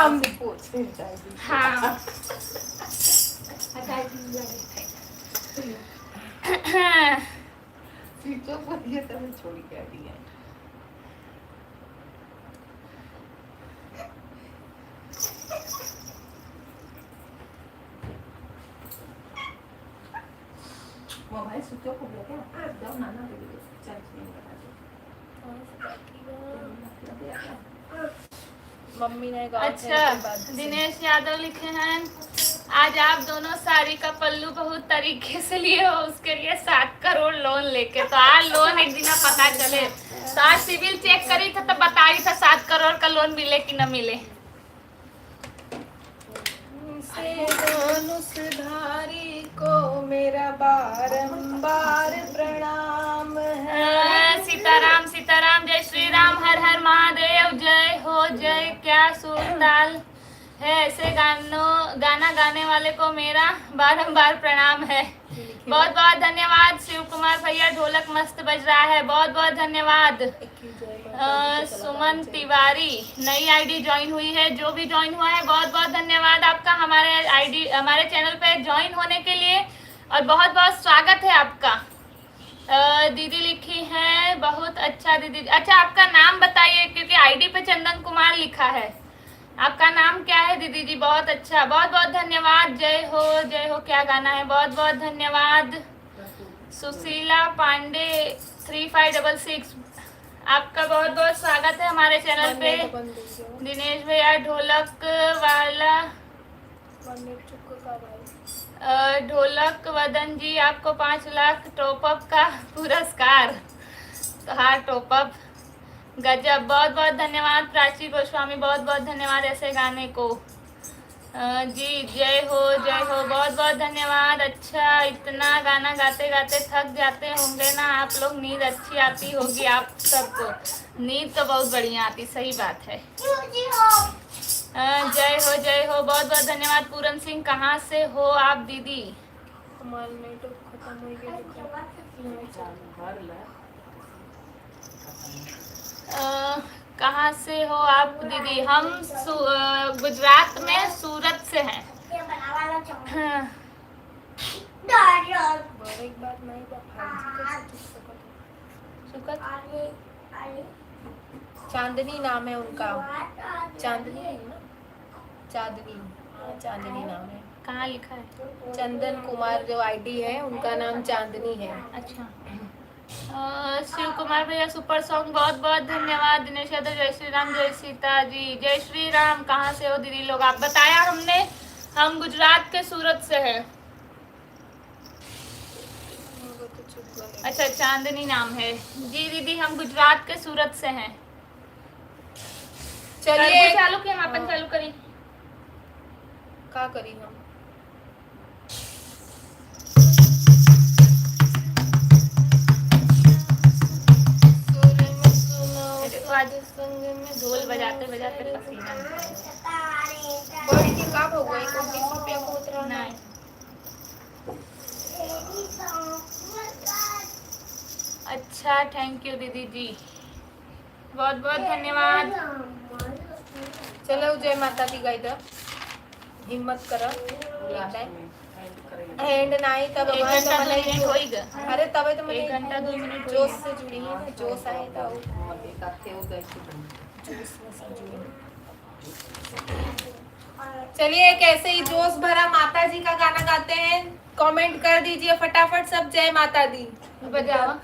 राम हाँ सीटों पर ये सब छोड़ के आ रही है। मोबाइल स्विच ऑफ हो गया क्या? जाओ नाना दे दो, चार्ज नहीं लगा दो। मम्मी ने गाँव अच्छा दिनेश यादव लिखे हैं, आज आप दोनों साड़ी का पल्लू बहुत तरीके से लिए हो, उसके लिए 7 करोड़ लोन लेके। तो आज लोन एक दिन पता चले, तो आज सिविल चेक करी था तो बताई था 7 करोड़ का लोन मिले कि न मिले। धनुषधारी को मेरा बारंबार प्रणाम है। सीताराम सीताराम, जय श्री राम, हर हर महादेव, जय हो जय। क्या सुर ताल है, ऐसे गाना गाने वाले को मेरा बारंबार प्रणाम है। बहुत बहुत धन्यवाद शिव कुमार भैया, ढोलक मस्त बज रहा है, बहुत बहुत धन्यवाद। सुमन तिवारी नई आईडी ज्वाइन हुई है, जो भी ज्वाइन हुआ है बहुत बहुत धन्यवाद आपका हमारे चैनल पे ज्वाइन होने के लिए, और बहुत बहुत स्वागत है आपका। दीदी लिखी है, बहुत अच्छा दीदी। अच्छा आपका नाम बताइए, क्योंकि आईडी पे चंदन कुमार लिखा है, आपका नाम क्या है दीदी जी? बहुत अच्छा, बहुत बहुत धन्यवाद। जय हो, क्या गाना है? बहुत बहुत धन्यवाद। सुशीला पांडे 3566, आपका बहुत बहुत स्वागत है हमारे चैनल पे। दिनेश भैया ढोलक वाला ढोलक वदन जी, आपको 5 लाख टॉपअप का पुरस्कार। तो हाँ टॉपअप, गजब, बहुत बहुत धन्यवाद। प्राची गोस्वामी, बहुत बहुत धन्यवाद ऐसे गाने को। जी जय हो, बहुत बहुत धन्यवाद। अच्छा इतना गाना गाते गाते थक जाते होंगे ना आप लोग, नींद अच्छी आती होगी आप सबको। नींद तो बहुत बढ़िया आती, सही बात है। जय हो, बहुत बहुत धन्यवाद। पूरन सिंह, कहाँ से हो आप दीदी? कहाँ से हो आप दीदी? हम गुजरात में सूरत से हैं। चांदनी नाम है उनका, चांदनी है ना, चांदनी नाम है। कहाँ लिखा है? चंदन कुमार जो आईडी है उनका नाम चांदनी है। अच्छा शिव कुमार भैया सुपर सॉन्ग, बहुत बहुत धन्यवाद। दिनेश यादव, जय श्री राम, जय सीता जी, जय श्री राम। कहाँ से हो दीदी लोग? आप बताया हमने, हम गुजरात के सूरत से हैं। अच्छा चांदनी नाम है जी दीदी, हम गुजरात के सूरत से हैं। चलिए चालू किया, हम अपन चालू करी। क्या करी हम? आज संग में ढोल बजाते बजाते पसीना बड़ी की कब हो गई? 20 रुपया को उतरा नहीं। अच्छा थैंक यू दीदी जी, बहुत बहुत धन्यवाद। चलो जय माता दी गाई दा, हिम्मत करा। एंड नहीं तब 1 घंटा 2 मिनट होएगा। अरे तबे तो मैंने 1 घंटा 2 मिनट जोश से जुड़ी है ना, जोश आए तो चलिए कैसे ही जोश भरा माता जी का गाना गाते हैं, कमेंट कर दीजिए फटाफट सब, जय माता दी बजावा।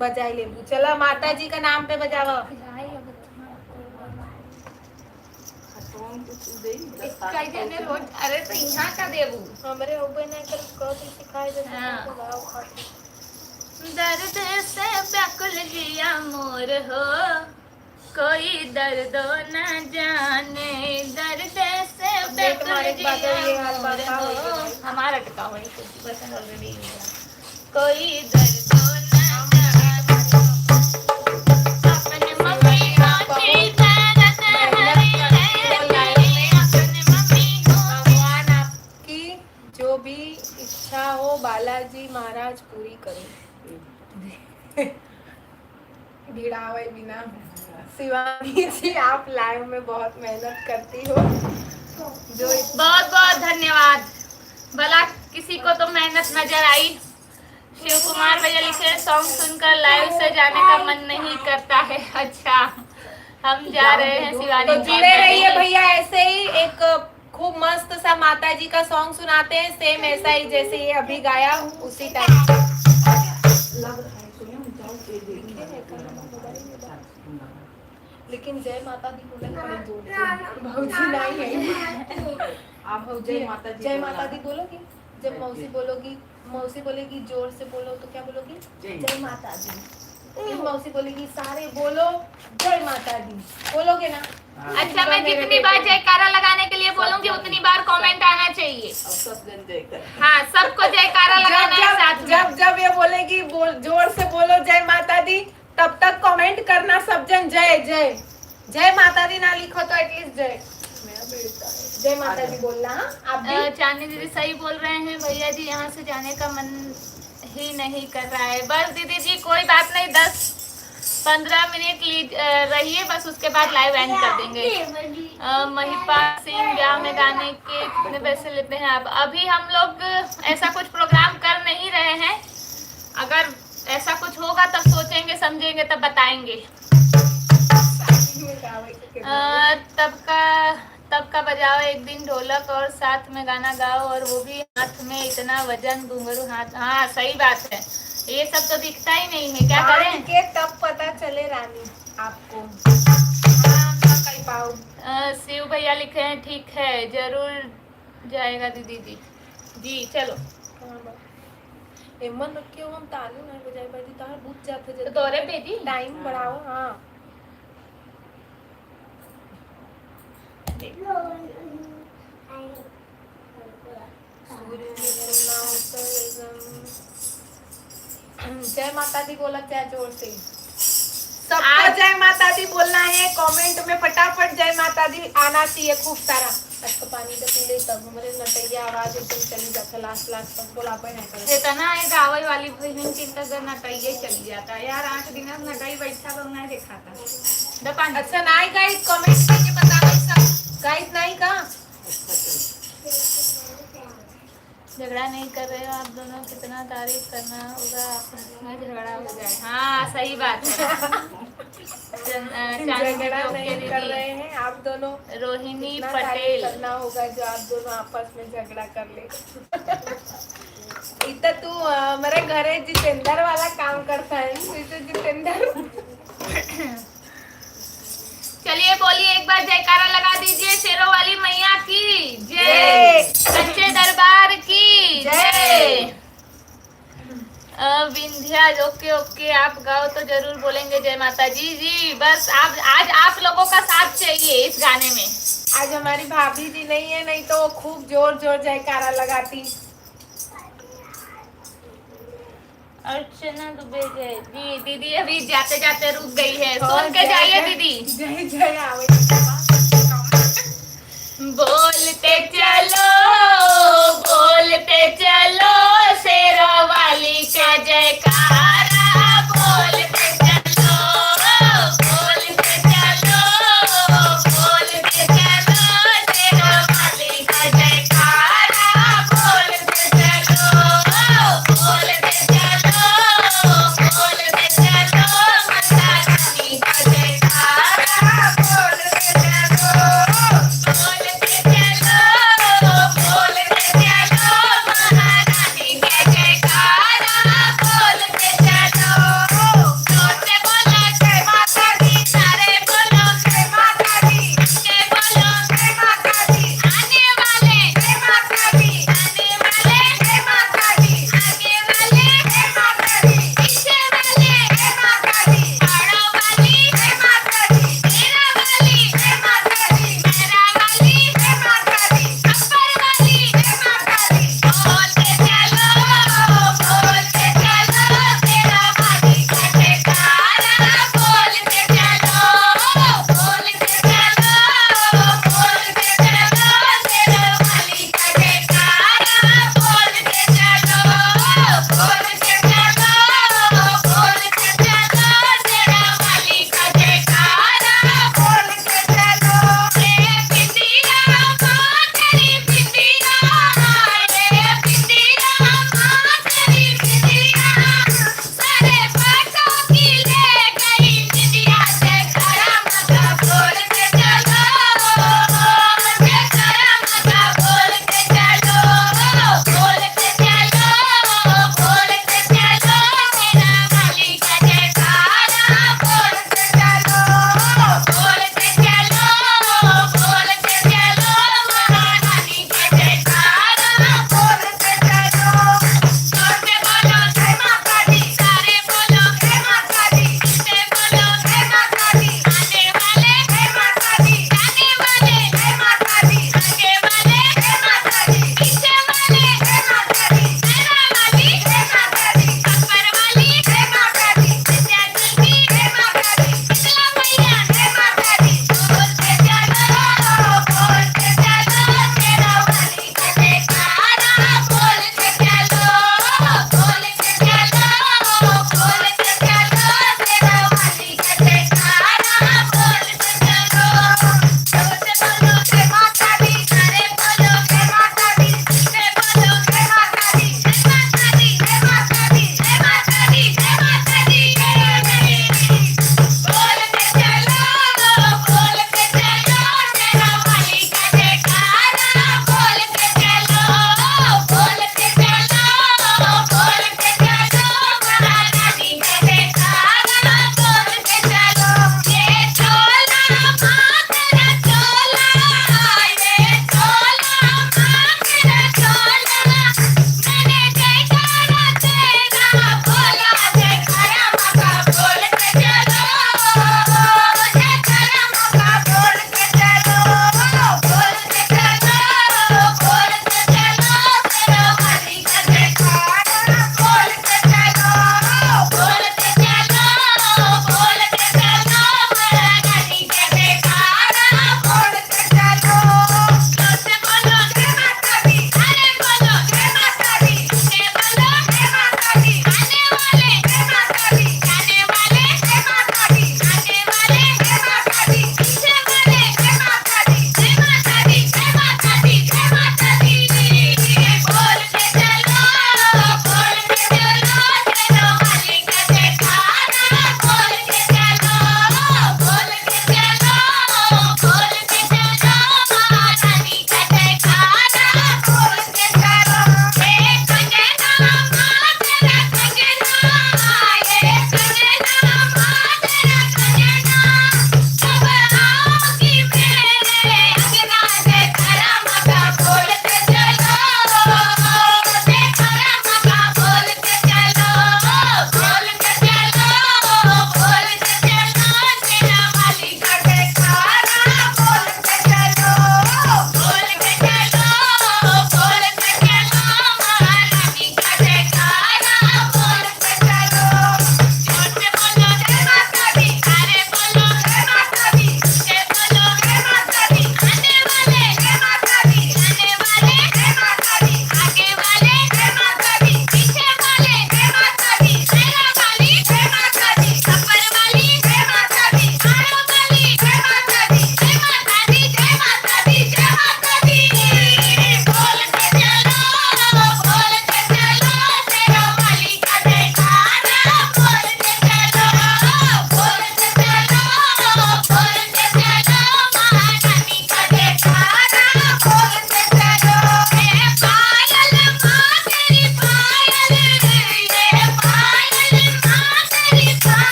बजाई ले। चला माता जी का नाम पे बजावा। अरे तो यहाँ का देबू हमरे ओबे नहीं कर कथी सिखाए दे। दर्द से व्याकुल जिया मोर हो, कोई दर्द न जाने, दर्द से व्याकुल जिया मोर हो। हमारा टका हुआ है ऑलरेडी, कोई दर्द न जाने, अपने मम्मी की दर्द हरी है, अपने मम्मी भगवान आपकी जो भी इच्छा हो बालाजी महाराज पूरी करें। भीड़ चिढ़ावे बिना। शिवानी जी आप लाइव में बहुत मेहनत करती हो, जो बहुत बहुत धन्यवाद। भला किसी को तो मेहनत नजर आई। शिव कुमार भैया लिखे सॉन्ग सुनकर लाइव से जाने का मन नहीं करता है। अच्छा, हम जा रहे हैं शिवानी तो जी। जुड़े रहिए भैया, ऐसे ही एक खूब मस्त सा माता जी का सॉन्ग सुनाते हैं, सेम ऐसा ही जैसे ये अभी गाया उसी टाइप। लग रहा है तो हम जाओ के देखें। लेकिन जय माता दी बोले बड़े जोर से, भौजी नहीं है। आप जय माता जी। जय माता दी बोलोगी, जब मौसी बोलोगी, मौसी बोलेगी जोर से बोलो तो क्या बोलोगी? जय माता दी। फिर मौसी बोलेगी सारे बोलो जय माता दी, बोलोगे ना? अच्छा, मैं जितनी बार जयकारा लगाने के लिए बोलूंगी उतनी बार कमेंट आना चाहिए। अब सब जन जय हाँ, सबको जयकारा लगाना है साथ में। जब ये बोलेगी जोर से बोलो जय माता दी, तब तक कमेंट करना सब जन जय जय। जय माता दी ना लिखो तो एटलीस्ट जय, जय माता दी बोलना। हाँ, आप भी चांदनी दीदी सही बोल रहे हैं भैया जी, यहाँ से जाने का मन ही नहीं कर रहा है। बस दीदी जी कोई बात नहीं, 10-15 मिनट रहिए बस, उसके बाद लाइव एंड कर देंगे। महिपाल सिंह ब्याह में गाने के कितने पैसे लेते हैं आप? अभी हम लोग ऐसा कुछ प्रोग्राम कर नहीं रहे हैं, अगर ऐसा कुछ होगा तब सोचेंगे समझेंगे तब बताएंगे। तब का बजाओ एक दिन ढोलक और साथ में गाना गाओ, और वो भी हाथ में इतना वजन, घुंघरू हाथ। हाँ सही बात है, ये सब तो दिखता ही नहीं है, क्या करें? के तब पता चले रानी आपको। हाँ, ना कह पाओ। शिव भैया लिखे हैं ठीक है जरूर जाएगा दीदी जी। जी चलो एमन रखे हो, हम ताली ना बजाए बाजी तार बुझ जाते तो जल्दी। तोरे बेटी टाइम बढ़ाओ। हाँ जय माता दी बोला क्या जोर से? सबको जय माता दी बोलना है। कमेंट में फटाफट जय माता दी आना चाहिए खूब सारा। अच्छा पानी तो पी ले तब हमारे नटैया आवाज एकदम चली जाता, लास्ट तक बोला पे है करे। इतना है गावई वाली बहन की तक नटाइए चली जाता यार। 8 दिन नटाई बैठा तो नहीं दिखाता दपान। अच्छा नहीं गाइस, कमेंट करके बताओ सब। गाइस नहीं का झगड़ा नहीं कर रहे हो आप दोनों, कितना तारीफ करना होगा आपस में झगड़ा हो जाए। हाँ सही बात है। झगड़ा नहीं कर रहे हैं आप दोनों, रोहिणी इतना पटेल तारीफ करना होगा जो आप दोनों आपस में झगड़ा कर ले। इतना तू मेरे घरे जितेंद्र वाला काम करता है, जितेंद्र। चलिए बोलिए एक बार जयकारा लगा दीजिए। शेरों वाली मैया की जय, सच्चे दरबार की जय। विंध्या ओके ओके, आप गाओ तो जरूर बोलेंगे जय माता जी। जी बस आप आज आप लोगों का साथ चाहिए इस गाने में। आज हमारी भाभी जी नहीं है, नहीं तो वो खूब जोर जोर जयकारा लगाती। अर्चना दुबे जय। जी दीदी अभी जाते जाते रुक गई है, सुन के जाइए दीदी। जय जय आवे। बोलते चलो शेरों वाली का जयकारा, बोलते चलो शेरों वाली का जयकारा, बोलते चलो माता रानी का जयकारा, बोलते चलो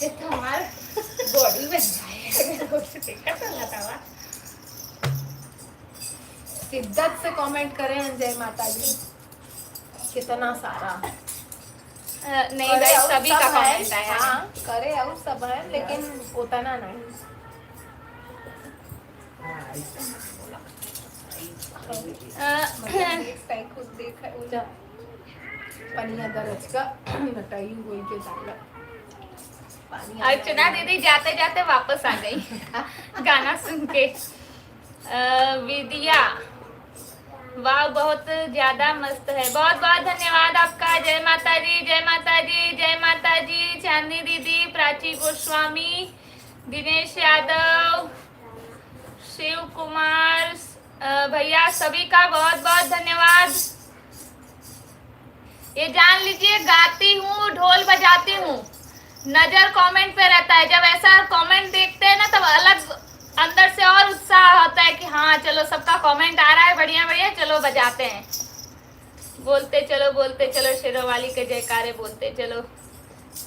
ये तो हमार बॉडी में जाए कुछ दिक्कत हो जाता हुआ। शिद्दत से कमेंट करें जय माता दी, कितना सारा। नहीं भाई, सभी का कमेंट आया है। हाँ करे और सब है, लेकिन उतना नहीं। खुद देखा उजा पनिया दरज का नटाई हुई के साला पानी। अर्चना दीदी जाते जाते वापस आ गई गाना सुन के। विद्या, वाह बहुत ज्यादा मस्त है, बहुत बहुत धन्यवाद आपका। जय माता दी, जय माता दी, जय माता दी। चांदनी दीदी, प्राची गोस्वामी, दिनेश यादव, शिव कुमार भैया, सभी का बहुत बहुत धन्यवाद। ये जान लीजिए गाती हूँ, ढोल बजाती हूँ, नजर कमेंट पे रहता है। जब ऐसा कमेंट देखते हैं ना तब अलग अंदर से और उत्साह होता है कि हाँ चलो सबका कमेंट आ रहा है, बढ़िया बढ़िया, चलो बजाते हैं। बोलते चलो शेरोवाली के जयकारे बोलते चलो।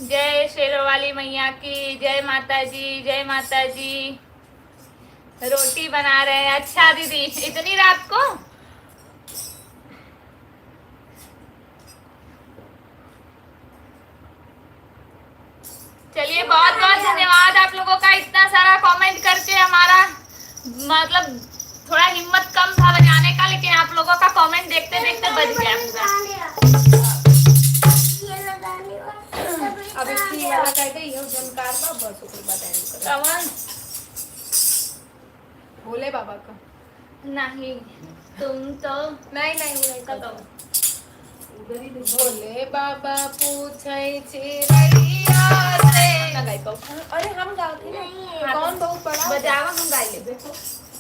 जय शेरोवाली मैया की, जय माता जी, जय माता जी। रोटी बना रहे हैं, अच्छा दीदी इतनी रात को। चलिए बहुत बहुत धन्यवाद आप लोगों का, इतना सारा कमेंट करके हमारा मतलब थोड़ा हिम्मत कम था बजाने का, लेकिन आप लोगों का कमेंट देखते देखते बज गया पूरा। अब इसकी वाला कह दे यो जनकार बा बस ओकर बताएं कवन भोले बाबा का। नहीं, तुम तो नहीं नहीं कहो। भोले बाबा पूछे चिड़ैया से ना गाई पाओ, अरे हम गाते ना कौन बहुत बड़ा बजावा हम गाई ले देखो।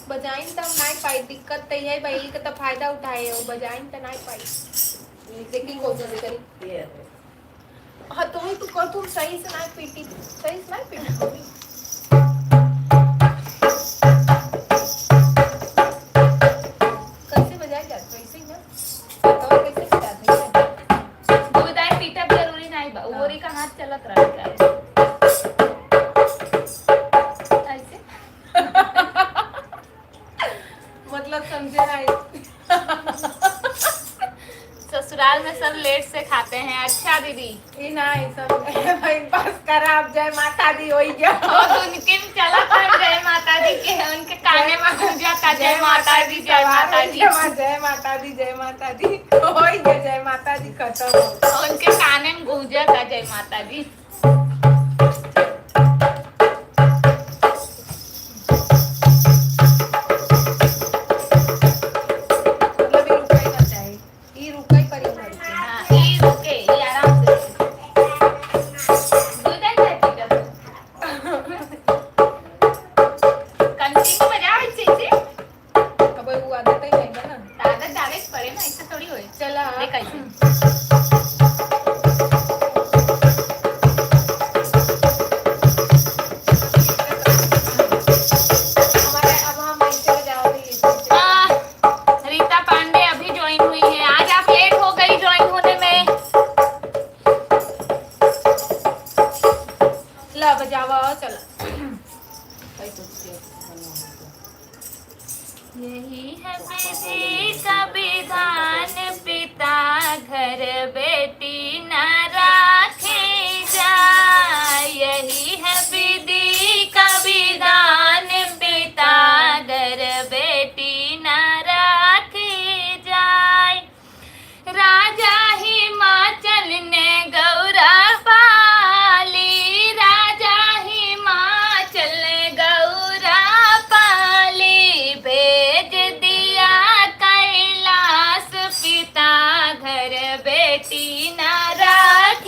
बजाइन तब नहीं पाई, दिक्कत तो यही भाई का तो फायदा उठाए हो, बजाइन तो नहीं पाई। देखी कोशिश करी। हाँ तुम्हें तू कर, तुम सही से नहीं पीटी, सही से नहीं पीटी। कैसे बजाई जाती वैसे ही ना, बताओ कैसे बजाती है। बुदाई पीटब जरूरी नहीं बा, ओरी का हाथ चलत रहता है ऐसे। मतलब समझे नहीं। ससुराल में सब लेट से खाते हैं। अच्छा दीदी, ये नहीं सब भाई बस करा, आप जय माता दी होई गया। और उनके भी चला था जय माता दी के, उनके काने में गूंजा था जय माता दी, जय माता दी। जय माता दी, जय माता दी होई गया, जय माता दी खत्म हो। और उनके काने में गूंजा था जय माता दी। मतलब ये रुका ही ना चाहिए, ये रुका ही पर ही मर के। हाँ, ये रुके, ये आराम से बुदाई जाए पीटब। कंटिन्यू बजा ऐसे ऐसे। अब वो आदत ही नहीं बना। आदत डाले पड़े ना, ऐसे थोड़ी होए। चला देख ऐसे। हमारे अब हम ऐसे बजाओगे। रीता पांडे अभी ज्वाइन हुई है, आज आप लेट हो गई ज्वाइन होने में। ला बजावा चला। यही है विधि का विधान, पिता घर बेटी न राखे जाए। यही है विधि का विधान, पिता घर बेटी न राखे जाए। राजा हिमाचल ने गौरा पाली, राजा हिमाचल ने गौरा पाली। भेज दिया कैलाश, पिता घर बेटी न राखे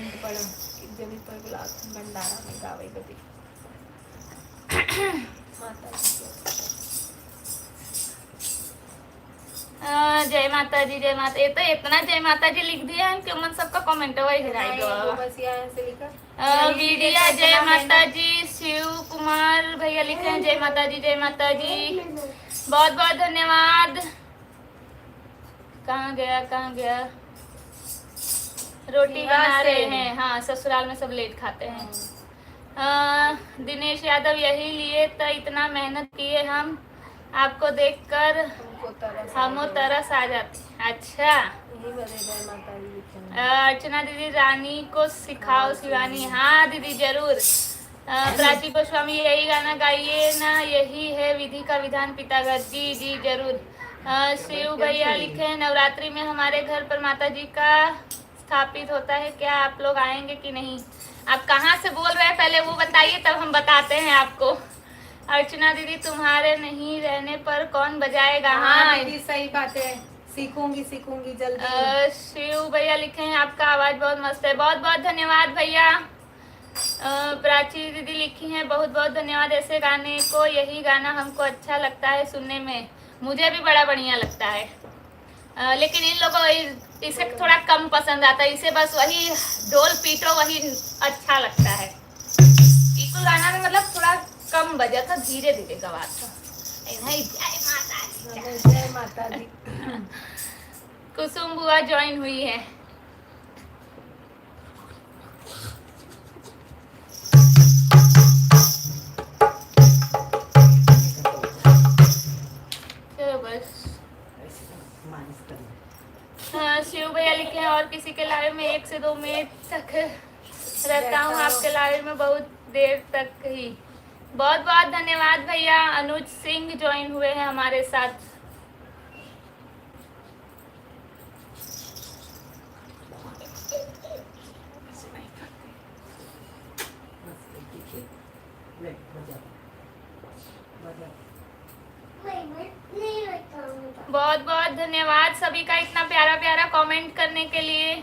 कमेंट पढ़ो कि जब पर ब्लॉग भंडारा में गावे गदी माता जी जय माता जी, जय माता। ये तो इतना जय माता जी लिख दिया है कि मन सबका कमेंट वही हिराई नहीं, दो। वो बस यहाँ से लिखा वीडिया जय माता जी। शिव कुमार भैया लिखे हैं जय माता जी, जय माता जी। बहुत बहुत धन्यवाद। कहाँ गया? रोटी बना रहे हैं। हाँ, ससुराल में सब लेट खाते हैं। दिनेश यादव यही लिए तो इतना मेहनत किए हम, आपको देखकर हमो तरस आ जाते। अच्छा, यही बदे जय माता जी लिखे हैं। अर्चना दीदी रानी को सिखाओ शिवानी। हाँ दीदी जरूर। प्राची गोस्वामी यही गाना गाइए ना, यही है विधि का विधान पितागर। जी जी जरूर। शिव भैया लिखे हैं नवरात्रि में हमारे घर पर माता जी का स्थापित होता है, क्या आप लोग आएंगे कि नहीं? आप कहाँ से बोल रहे हैं पहले वो बताइए, तब हम बताते हैं आपको। अर्चना दीदी तुम्हारे नहीं रहने पर कौन बजाएगा? हाँ दीदी सही बात है, सीखूंगी जल्दी। शिव भैया लिखे हैं आपका आवाज बहुत मस्त है। बहुत बहुत धन्यवाद भैया। प्राची दीदी लिखी हैं बहुत बहुत धन्यवाद ऐसे गाने को, यही गाना हमको अच्छा लगता है सुनने में। मुझे भी बड़ा बढ़िया लगता है, लेकिन इन लोगों को इसे थोड़ा कम पसंद आता है। इसे बस वही ढोल पीटो वही अच्छा लगता है। इको गाना में मतलब थोड़ा कम बजा था, धीरे धीरे गवा था। जय माता दी। कुसुम बुआ ज्वाइन हुई है। चलो बस। शिव भैया लिखे हैं और किसी के लाइव में 1 से 2 मिनट तक रहता हूँ, आपके लाइव में बहुत देर तक ही। बहुत बहुत धन्यवाद भैया। अनुज सिंह ज्वाइन हुए हैं हमारे साथ। बहुत बहुत धन्यवाद सभी का इतना प्यारा प्यारा कमेंट करने के लिए।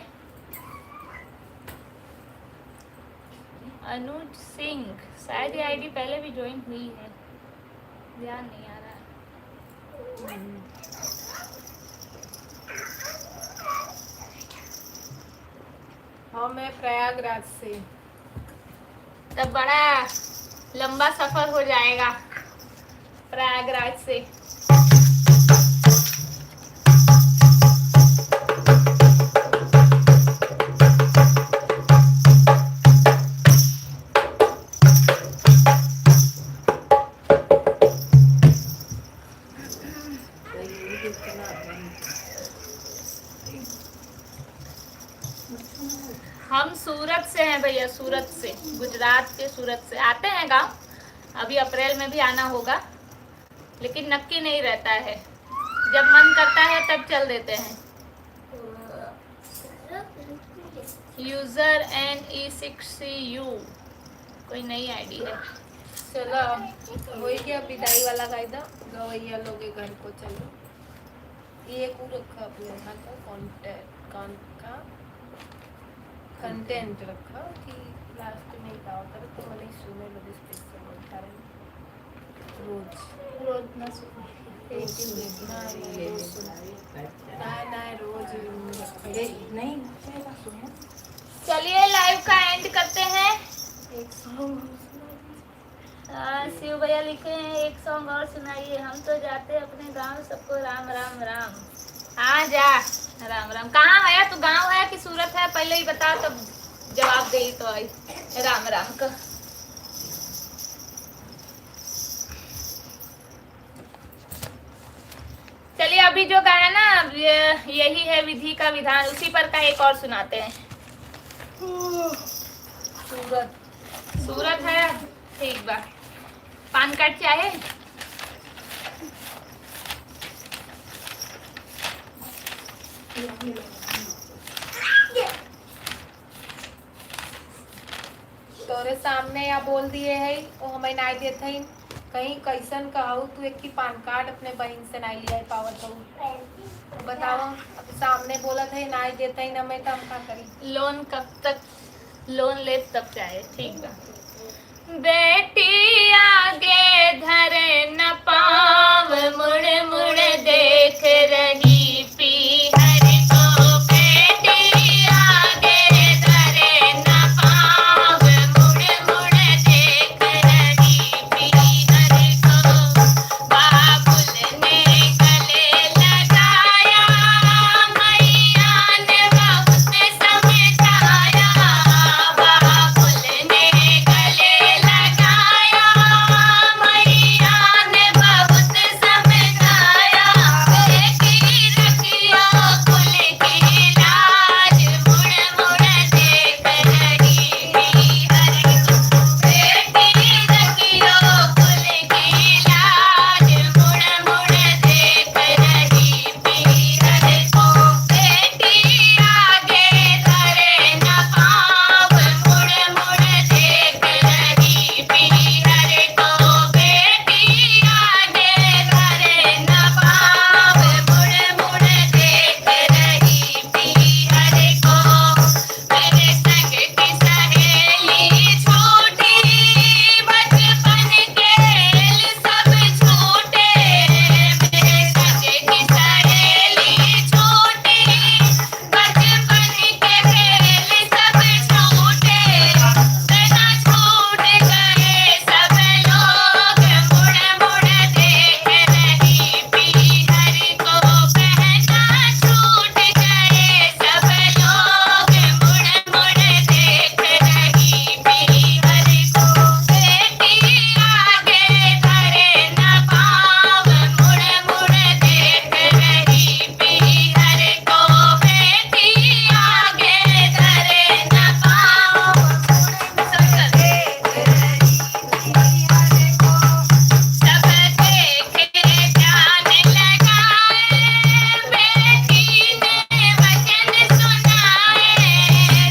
अनुज सिंह शायद ये आईडी पहले भी ज्वाइन हुई है, ध्यान नहीं आ रहा। हाँ, मैं प्रयागराज से। तब बड़ा लंबा सफर हो जाएगा प्रयागराज से। हम सूरत से हैं भैया, सूरत से, गुजरात के सूरत से। आते हैं गांव, अभी अप्रैल में भी आना होगा, लेकिन नक्की नहीं रहता है। जब मन करता है तब चल देते हैं। यूजर NE6CU कोई नई आईडी है। चलो वही क्या विदाई वाला कायदा गवैया लोग के घर को चलो। ये को रखा अपने यहाँ का कंटेंट रखा कि लास्ट में क्या होता है तो मैंने सुने लोग स्पेशल बोलता रहे रोज ना सुने नहीं चलिए लाइव का एंड करते हैं। एक सॉन्ग शिव भैया लिखे हैं एक सॉन्ग और सुनाइए। हम तो जाते अपने गांव, सबको राम राम राम। हाँ जा राम राम। कहाँ है तू, गांव है कि सूरत है पहले ही बता, तब जवाब दे तो आई राम राम का। चलिए अभी जो गाया ना यही है विधि का विधान, उसी पर का एक और सुनाते हैं। सूरत है, ठीक बा। पान कार्ड चाहे? तोरे सामने या बोल दिए है वो हमें नहीं देते हैं कहीं कैसन कहू तू एक ही पान कार्ड अपने बहन से नहीं लिया पावत हो बताओ। अब सामने बोला था नहीं देते हैं ना मैं तो हम क्या करी। लोन कब तक लोन ले तब चाहे, ठीक बा। बेटी आगे धरे न पाव, मुड़ मुड़ देख रही पीहर को। बेटी आगे धरे न पाव, मुड़ मुड़ देख रही पीहर को। बाबुल ने गले लगाया, मैया ने बहुत समझाया। बाबुल ने गले लगाया, मैया ने बहुत समझाया। बेटी रखियो कुल की लाज, मुड़ मुड़ देख रही पीहर को। बेटी रखियो कुल की लाज, मुड़ मुड़ देख रही पीहर को। बेटी आगे धरे न पाव, मुड़ मुड़ देख रही पीहर को। बेटी आगे धरे न पाव, मुड़ मुड़ देख रही पीहर को। मेरे संग की सहेली छूटी, बचपन के खेल सब छूटे। मेरे संग की सहेली छूटी, बचपन के खेल सब छूटे। बिना छूट गए सब लोग, मुड़ मुड़ देख रही पीहर को। बहना छूट गए सब लोग, मुड़ मुड़ देख रही पीहर को। बेटी आगे धरे न पाव, मुड़ मुड़ देख रही पीहर को। बेटी आगे धरे न पाव, सब देखे ध्यान लगाए। बेटी ने वचन सुनाए,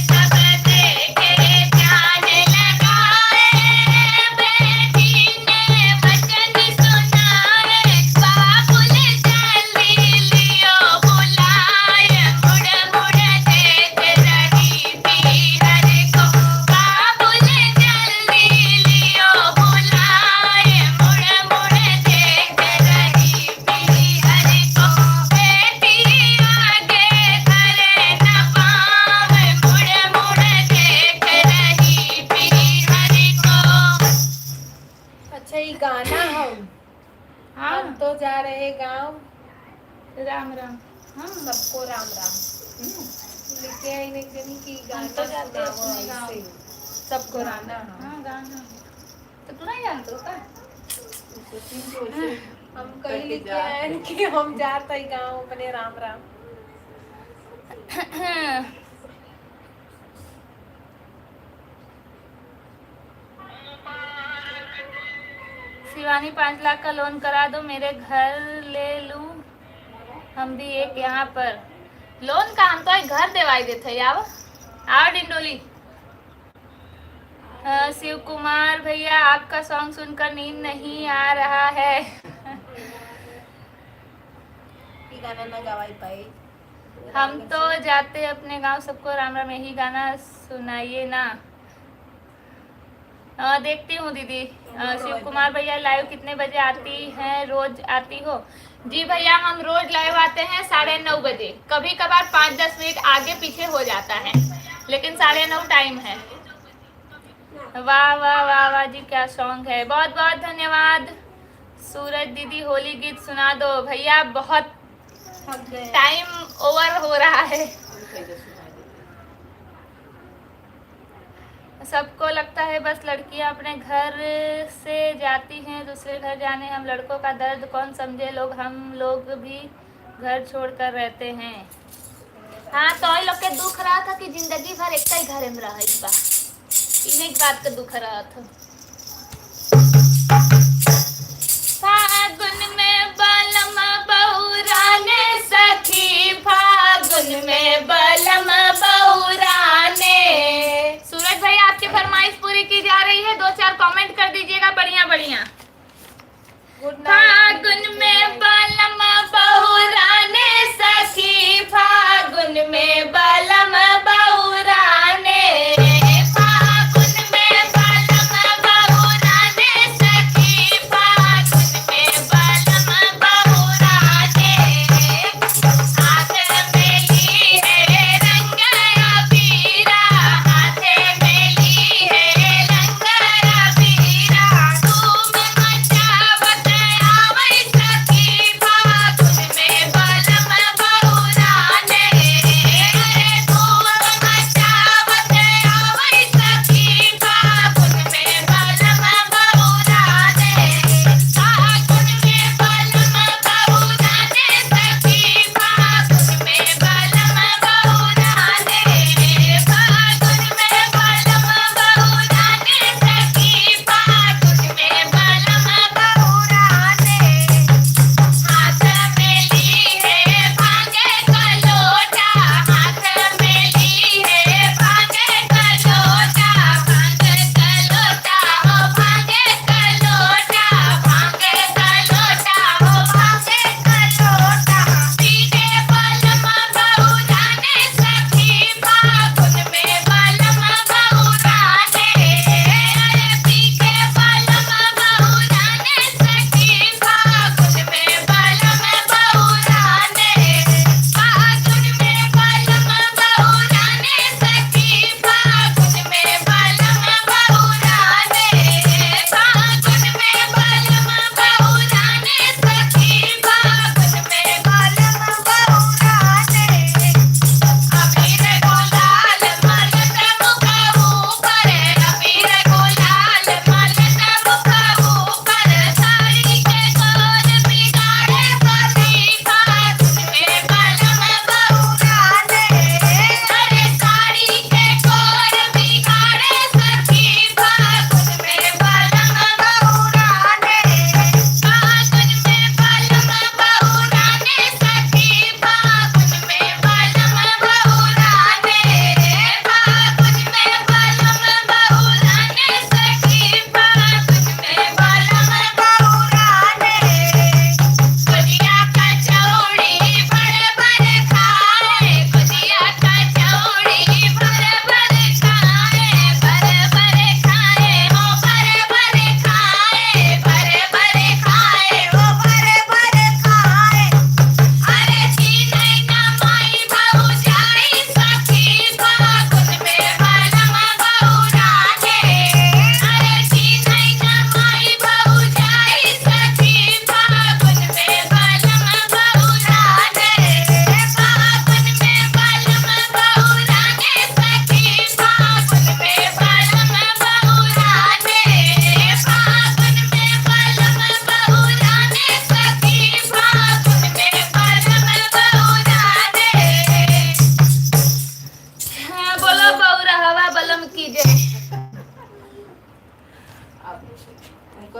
सब देखे ध्यान लगाए। बेटी ने वचन सुनाए। बाबुल जल्दी लियो बुलाए, मुड़ मुड़ देख रही पीहर को। बाबुल जल्दी लियो बुलाए, मुड़ मुड़ देख रही पीहर को। बेटी आगे धरे न पाव, मुड़ मुड़ देख रही पीहर को। अच्छा, ये गाना हम तो जा रहे गाँव, राम राम। सबको राम राम। लेके आई ने कहीं की गाना तो जाते हैं सुनाओ अपने गाँव। ऐसे। सबको राम राम। हाँ गाना तो तू नहीं जानते हो का? हम कहीं लिखे आए कि हम जाते हैं गाँव अपने राम राम। शिवानी 5 लाख का लोन करा दो, मेरे घर ले लूं हम भी एक यहाँ पर। लोन का हम तो एक घर देवाई देते याव आओ डिंडोली। शिव कुमार भैया आपका सॉन्ग सुनकर नींद नहीं आ रहा है। ये गाना ना गवाई पाई। हम तो जाते अपने गांव, सबको राम राम। यही गाना सुनाइए ना। देखती हूँ दीदी। शिव कुमार भैया लाइव कितने बजे आती हैं? रोज आती हो? जी भैया हम रोज लाइव आते हैं 9:30 बजे। कभी कभार 5-10 मिनट आगे पीछे हो जाता है, लेकिन 9:30 टाइम है। वाह वाह वाह वाह जी, क्या सॉन्ग है। बहुत बहुत धन्यवाद। सूरज दीदी होली गीत सुना दो भैया। बहुत टाइम ओवर हो रहा है। सबको लगता है बस लड़कियां अपने घर से जाती हैं दूसरे घर जाने। हम लड़कों का दर्द कौन समझे, लोग हम लोग भी घर छोड़कर रहते हैं। हाँ तो लोग के दुख रहा था कि जिंदगी भर एक ही घर में रहा। इस बार इन्हीं बात का दुख रहा था। फागुन में बलम बहुराने सखी, फागुन में बलम बहुराने। सूरज भाई आपकी फरमाइश पूरी की जा रही है, 2-4 कमेंट कर दीजिएगा बढ़िया बढ़िया। फागुन में बलम बहुराने सखी, फागुन में बलम बहुराने।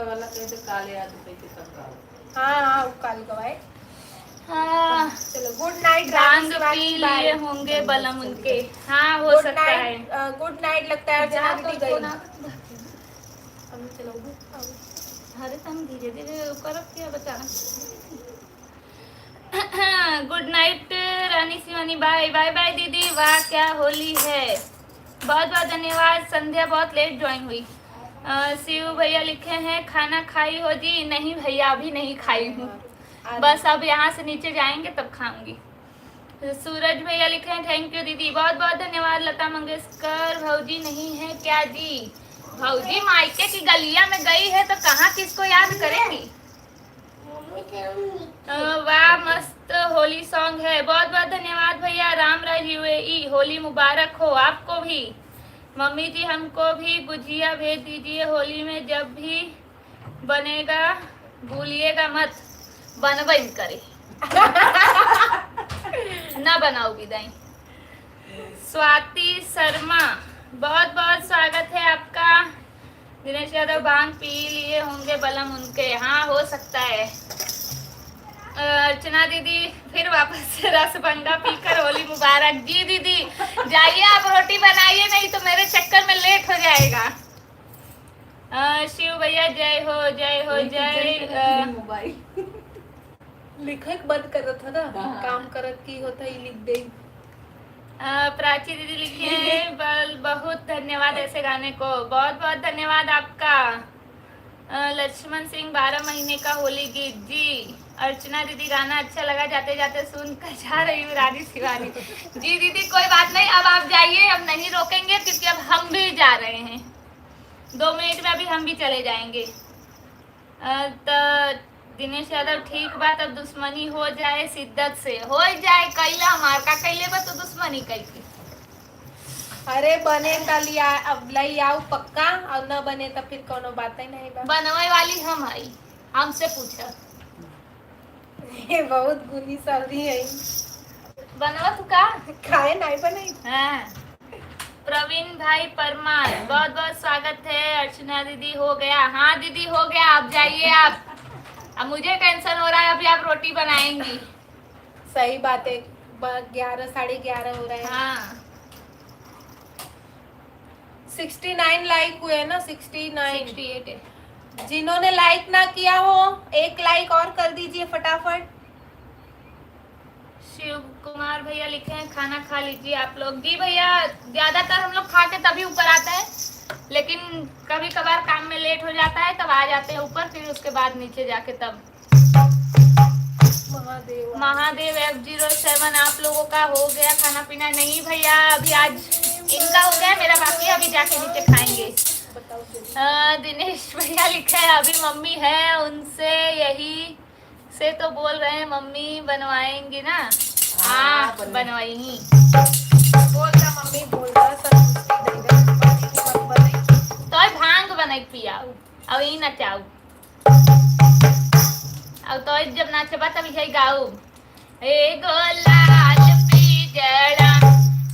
ऊपर वाला कहते काले आदमी के तब गाओ। हाँ वो काल गवाए। हाँ, चलो गुड नाइट भांग पी लिए होंगे बलम उनके। हाँ हो गुड सकता है। नाइट गुड नाइट लगता है अर्चना दीदी गई। हम चलो अरे तुम धीरे धीरे करो क्या बता। गुड नाइट रानी शिवानी, बाय बाय बाय दीदी। वाह क्या होली है, बहुत बहुत धन्यवाद। संध्या बहुत लेट ज्वाइन हुई। शिव भैया लिखे हैं खाना खाई हो जी? नहीं भैया अभी नहीं खाई हूँ, बस अब यहाँ से नीचे जाएंगे तब खाऊंगी। सूरज भैया लिखे हैं थैंक यू दीदी, बहुत बहुत धन्यवाद। लता मंगेशकर भौजी नहीं है क्या जी? भौजी मायके की गलिया में गई है तो कहाँ किसको याद करेंगी। वाह मस्त होली सॉन्ग है, बहुत बहुत धन्यवाद भैया। रामराज यूएई, होली मुबारक हो आपको भी। मम्मी जी हमको भी गुजिया भेज दीजिए, होली में जब भी बनेगा भूलिएगा मत। बनबे करे ना बनाओगी दाई। स्वाति शर्मा बहुत बहुत स्वागत है आपका। दिनेश यादव भांग पी लिए होंगे बलम उनके। हाँ हो सकता है। अर्चना दीदी फिर वापस से रसभंगा पीकर होली मुबारक। जी दीदी जाइए आप रोटी बनाइए, नहीं तो मेरे चक्कर में लेट हो जाएगा। शिव भैया जय हो जय हो जय। मोबाइल लिखे बंद कर रहा था ना, हाँ। काम करत की होता ही लिख दे। प्राची दीदी लिखी है बहुत धन्यवाद ऐसे गाने को, बहुत बहुत धन्यवाद आपका। लक्ष्मण सिंह 12 महीने का होली गीत जी। अर्चना दीदी गाना अच्छा लगा, जाते जाते सुनकर जा रही हूँ रानी शिवानी। जी दीदी कोई बात नहीं, अब आप जाइए, अब नहीं रोकेंगे क्योंकि अब हम भी जा रहे हैं। 2 मिनट में अभी हम भी चले जाएंगे। तो दिनेश यादव ठीक बात, अब दुश्मनी हो जाए शिद्दत से हो जाए। कैला मार का कैले बा तो दुश्मनी कैकी। अरे बने तो लिया अब लई आओ पक्का, और न बने तो फिर कोनो बात ही नहीं बा। बनवाई वाली हम आई, हमसे पूछा। ये बहुत गुनी सब्जी है। बनवा तू का खाए नहीं बने। हाँ। प्रवीण भाई परमार बहुत बहुत स्वागत है। अर्चना दीदी हो गया? हाँ दीदी हो गया, आप जाइए आप। अब मुझे टेंशन हो रहा है, अभी आप रोटी बनाएंगी। सही बात है, 11 साढ़े 11 हो रहे हैं। हाँ 69 लाइक हुए ना, 69। 68 है। जिन्होंने लाइक ना किया हो 1 लाइक और कर दीजिए फटाफट। शिव कुमार भैया लिखे हैं खाना खा लीजिए आप लोग। जी भैया ज्यादातर हम लोग खा के तभी ऊपर आते हैं, लेकिन कभी कभार काम में लेट हो जाता है तब आ जाते हैं ऊपर, फिर उसके बाद नीचे जाके तब। महादेव महादेव F07 आप लोगों का हो गया खाना पीना? नहीं भैया अभी आज इनका हो गया, मेरा बाकी है, अभी जाके नीचे खाएंगे। दिनेश भैया लिखा है अभी मम्मी है उनसे यही से तो बोल रहे हैं मम्मी बनवाएंगी ना। हाँ बनवाएंगी। बोल रहा मम्मी, बोल रहा सब तो भांग बनाई पियाओ अब ही नचाऊ, अब तो जब नाचबा तब यही गाऊ। एगो लाल पिजड़ा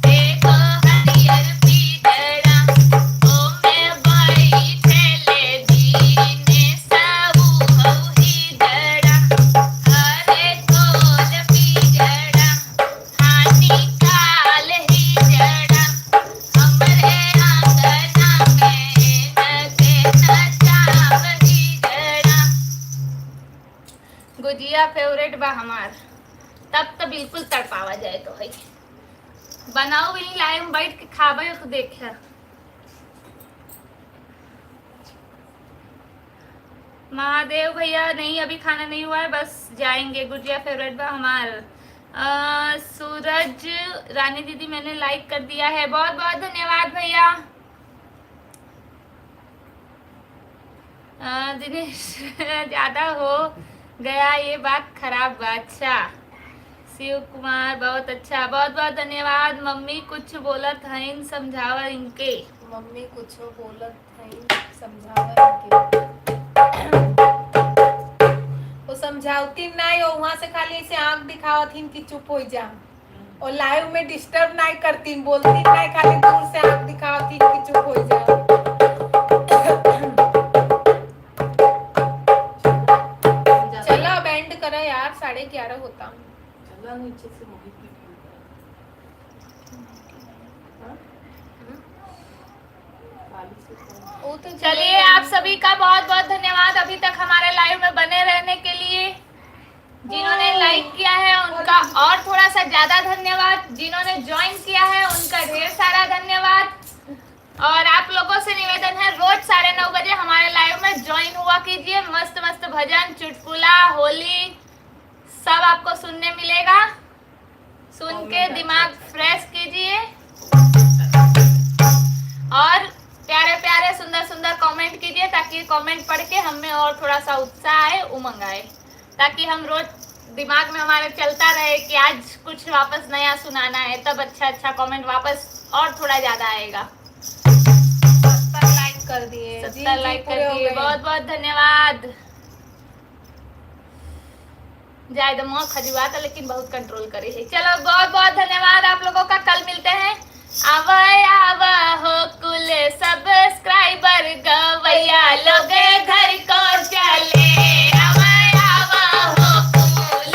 एगो हरियर पिजड़ा ओमे बैठेले दिनेशऊ हौही जड़ा। अरे गोल पिजड़ा हानि काल ही जड़ा हमरे आंगना में लगे नचावही जड़ा। गुजिया फेवरेट बा हमार, तब तो बिल्कुल तड़पावा जाए तो है। बनाओ भी नहीं लाए, हम बैठ के खाबे तो देखा। महादेव भैया नहीं अभी खाना नहीं हुआ है, बस जाएंगे। गुजिया फेवरेट बा हमार। सूरज रानी दीदी मैंने लाइक कर दिया है, बहुत बहुत धन्यवाद भैया। दिनेश ज्यादा हो गया ये बात खराब बा। अच्छा शिव कुमार बहुत अच्छा, बहुत बहुत धन्यवाद। मम्मी कुछ बोलत हईन समझावा इनके। मम्मी कुछ बोलत है समझावा इनके। वो समझावती नहीं हो, वहां से खाली ऐसे आंख दिखावतीन कि चुप हो जा, और लाइव में डिस्टर्ब नहीं करतीन, बोलती नहीं, खाली दूर से आंख दिखावतीन कि चुप हो जा। वो तो चलिए आप सभी का बहुत बहुत धन्यवाद अभी तक हमारे लाइव में बने रहने के लिए। जिन्होंने लाइक किया है उनका और थोड़ा सा ज्यादा धन्यवाद, जिन्होंने ज्वाइन किया है उनका ढेर सारा धन्यवाद। और आप लोगों से निवेदन है रोज 9:30 बजे हमारे लाइव में ज्वाइन हुआ कीजिए। मस्त मस्त भजन, चुटकुला, होली सब आपको सुनने मिलेगा। सुन के दिमाग फ्रेश कीजिए और प्यारे प्यारे सुंदर सुंदर कमेंट कीजिए ताकि कमेंट पढ़ के हमें और थोड़ा सा उत्साह आए, उमंग आए, ताकि हम रोज दिमाग में हमारे चलता रहे कि आज कुछ वापस नया सुनाना है, तब अच्छा कमेंट वापस और थोड़ा ज्यादा आएगा। 70 लाइक कर दिए, 70 लाइक कर दिए, बहुत बहुत धन्यवाद। ज्यादा मुँह खजुआ था लेकिन बहुत कंट्रोल करे है। चलो बहुत बहुत धन्यवाद आप लोगों का। कल मिलते हैं। आवा हो कुल सब्सक्राइबर गवैया लोग घर को चले। आवा हो कुल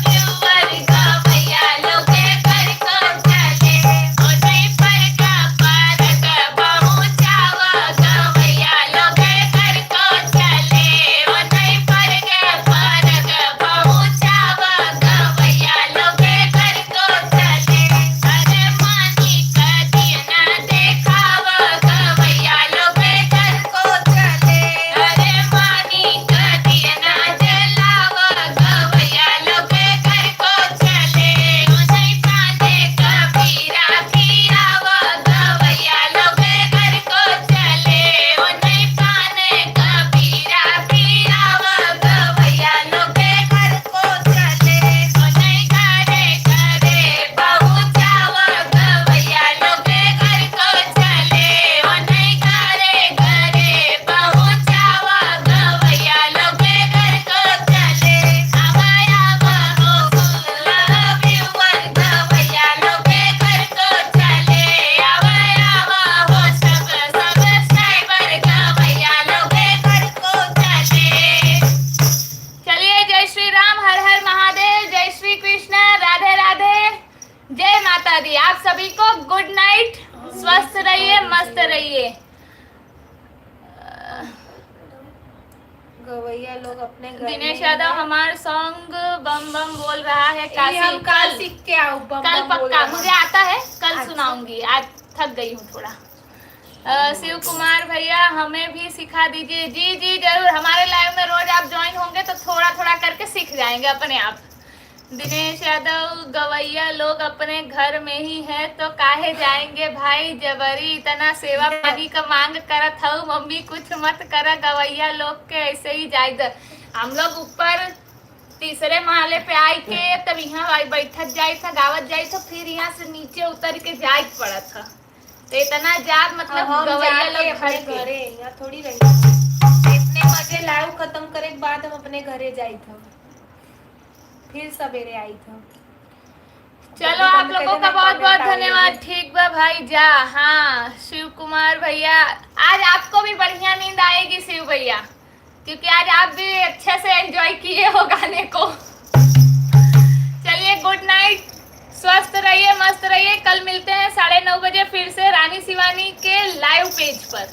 व्यूअर गवैया लोग घर को चले। ओ नहीं पर का परक पहुंचावा गवैया लोग घर को चले। ओ नहीं पर के परक पहुंचावा गवैया लोग घर को चले। अरे मानी कदी ना देखावा गवैया लोग घर को चले। अरे मानी कदी ना जलावा गवैया लोग घर को चले। उन्हीं पाने कबीरा खियावा गवैया लोग घर को चले। उन्हीं पाने कबीरा खियावा गवैया लोग घर को चले। उन्हीं घरे घरे पहुंचावा गवैया लोग घर को चले। उन्हीं घरे घरे पहुंचावा गवैया लोग घर को चले। आवा हो कुल व्यूअर गवैया लोग घर को चले। आवा हो सब सब्सक्राइबर गवैया लोग घर को चले। चलिए जय श्री राम, हर हर महादेव, जय श्री कृष्ण, राधे राधे, जय माता दी। आप सभी को गुड नाइट, स्वस्थ रहिए, मस्त रहिए। गवैया लोग अपने घर दिनेश में यादव हैं। हमारा सॉन्ग बम बम बोल रहा है। ये हम कल कल सीख के आओ, बम कल बम बोल पक्का रहे मुझे हैं। आता है, कल अच्छा। सुनाऊंगी। आज थक गई हूँ थोड़ा। शिव कुमार भैया हमें भी सिखा दीजिए। जी जी जरूर, हमारे लाइव में रोज आप ज्वाइन होंगे तो थोड़ा थोड़ा करके सीख जाएंगे अपने आप। दिनेश यादव गवैया लोग अपने घर में ही है तो काहे जाएंगे भाई जबरी। इतना सेवा पानी का मांग करत हूँ, मम्मी कुछ मत करा गवैया लोग के ऐसे ही जाए। हम लोग ऊपर तीसरे महले पे आई के तब यहाँ बैठत जाए था, गावत जाए था, फिर यहाँ से नीचे उतर के जाए पड़ा था। तो इतना जात मतलब हम गवैया जाके लोग अपने घर के। घरे यहाँ थोड़ी रही। इतने बजे लाइव खत्म करे के बाद हम अपने घरे जाई था, फिर सवेरे आई था। चलो आप लोगों का बहुत बहुत धन्यवाद। ठीक बा भाई जा। हाँ शिव कुमार भैया, आज आपको भी बढ़िया नींद आएगी शिव भैया, क्योंकि आज आप भी अच्छे से एंजॉय किए हो गाने को। चलिए गुड नाइट, स्वस्थ रहिए, मस्त रहिए। कल मिलते हैं 9:30 बजे फिर से रानी शिवानी के लाइव पेज पर।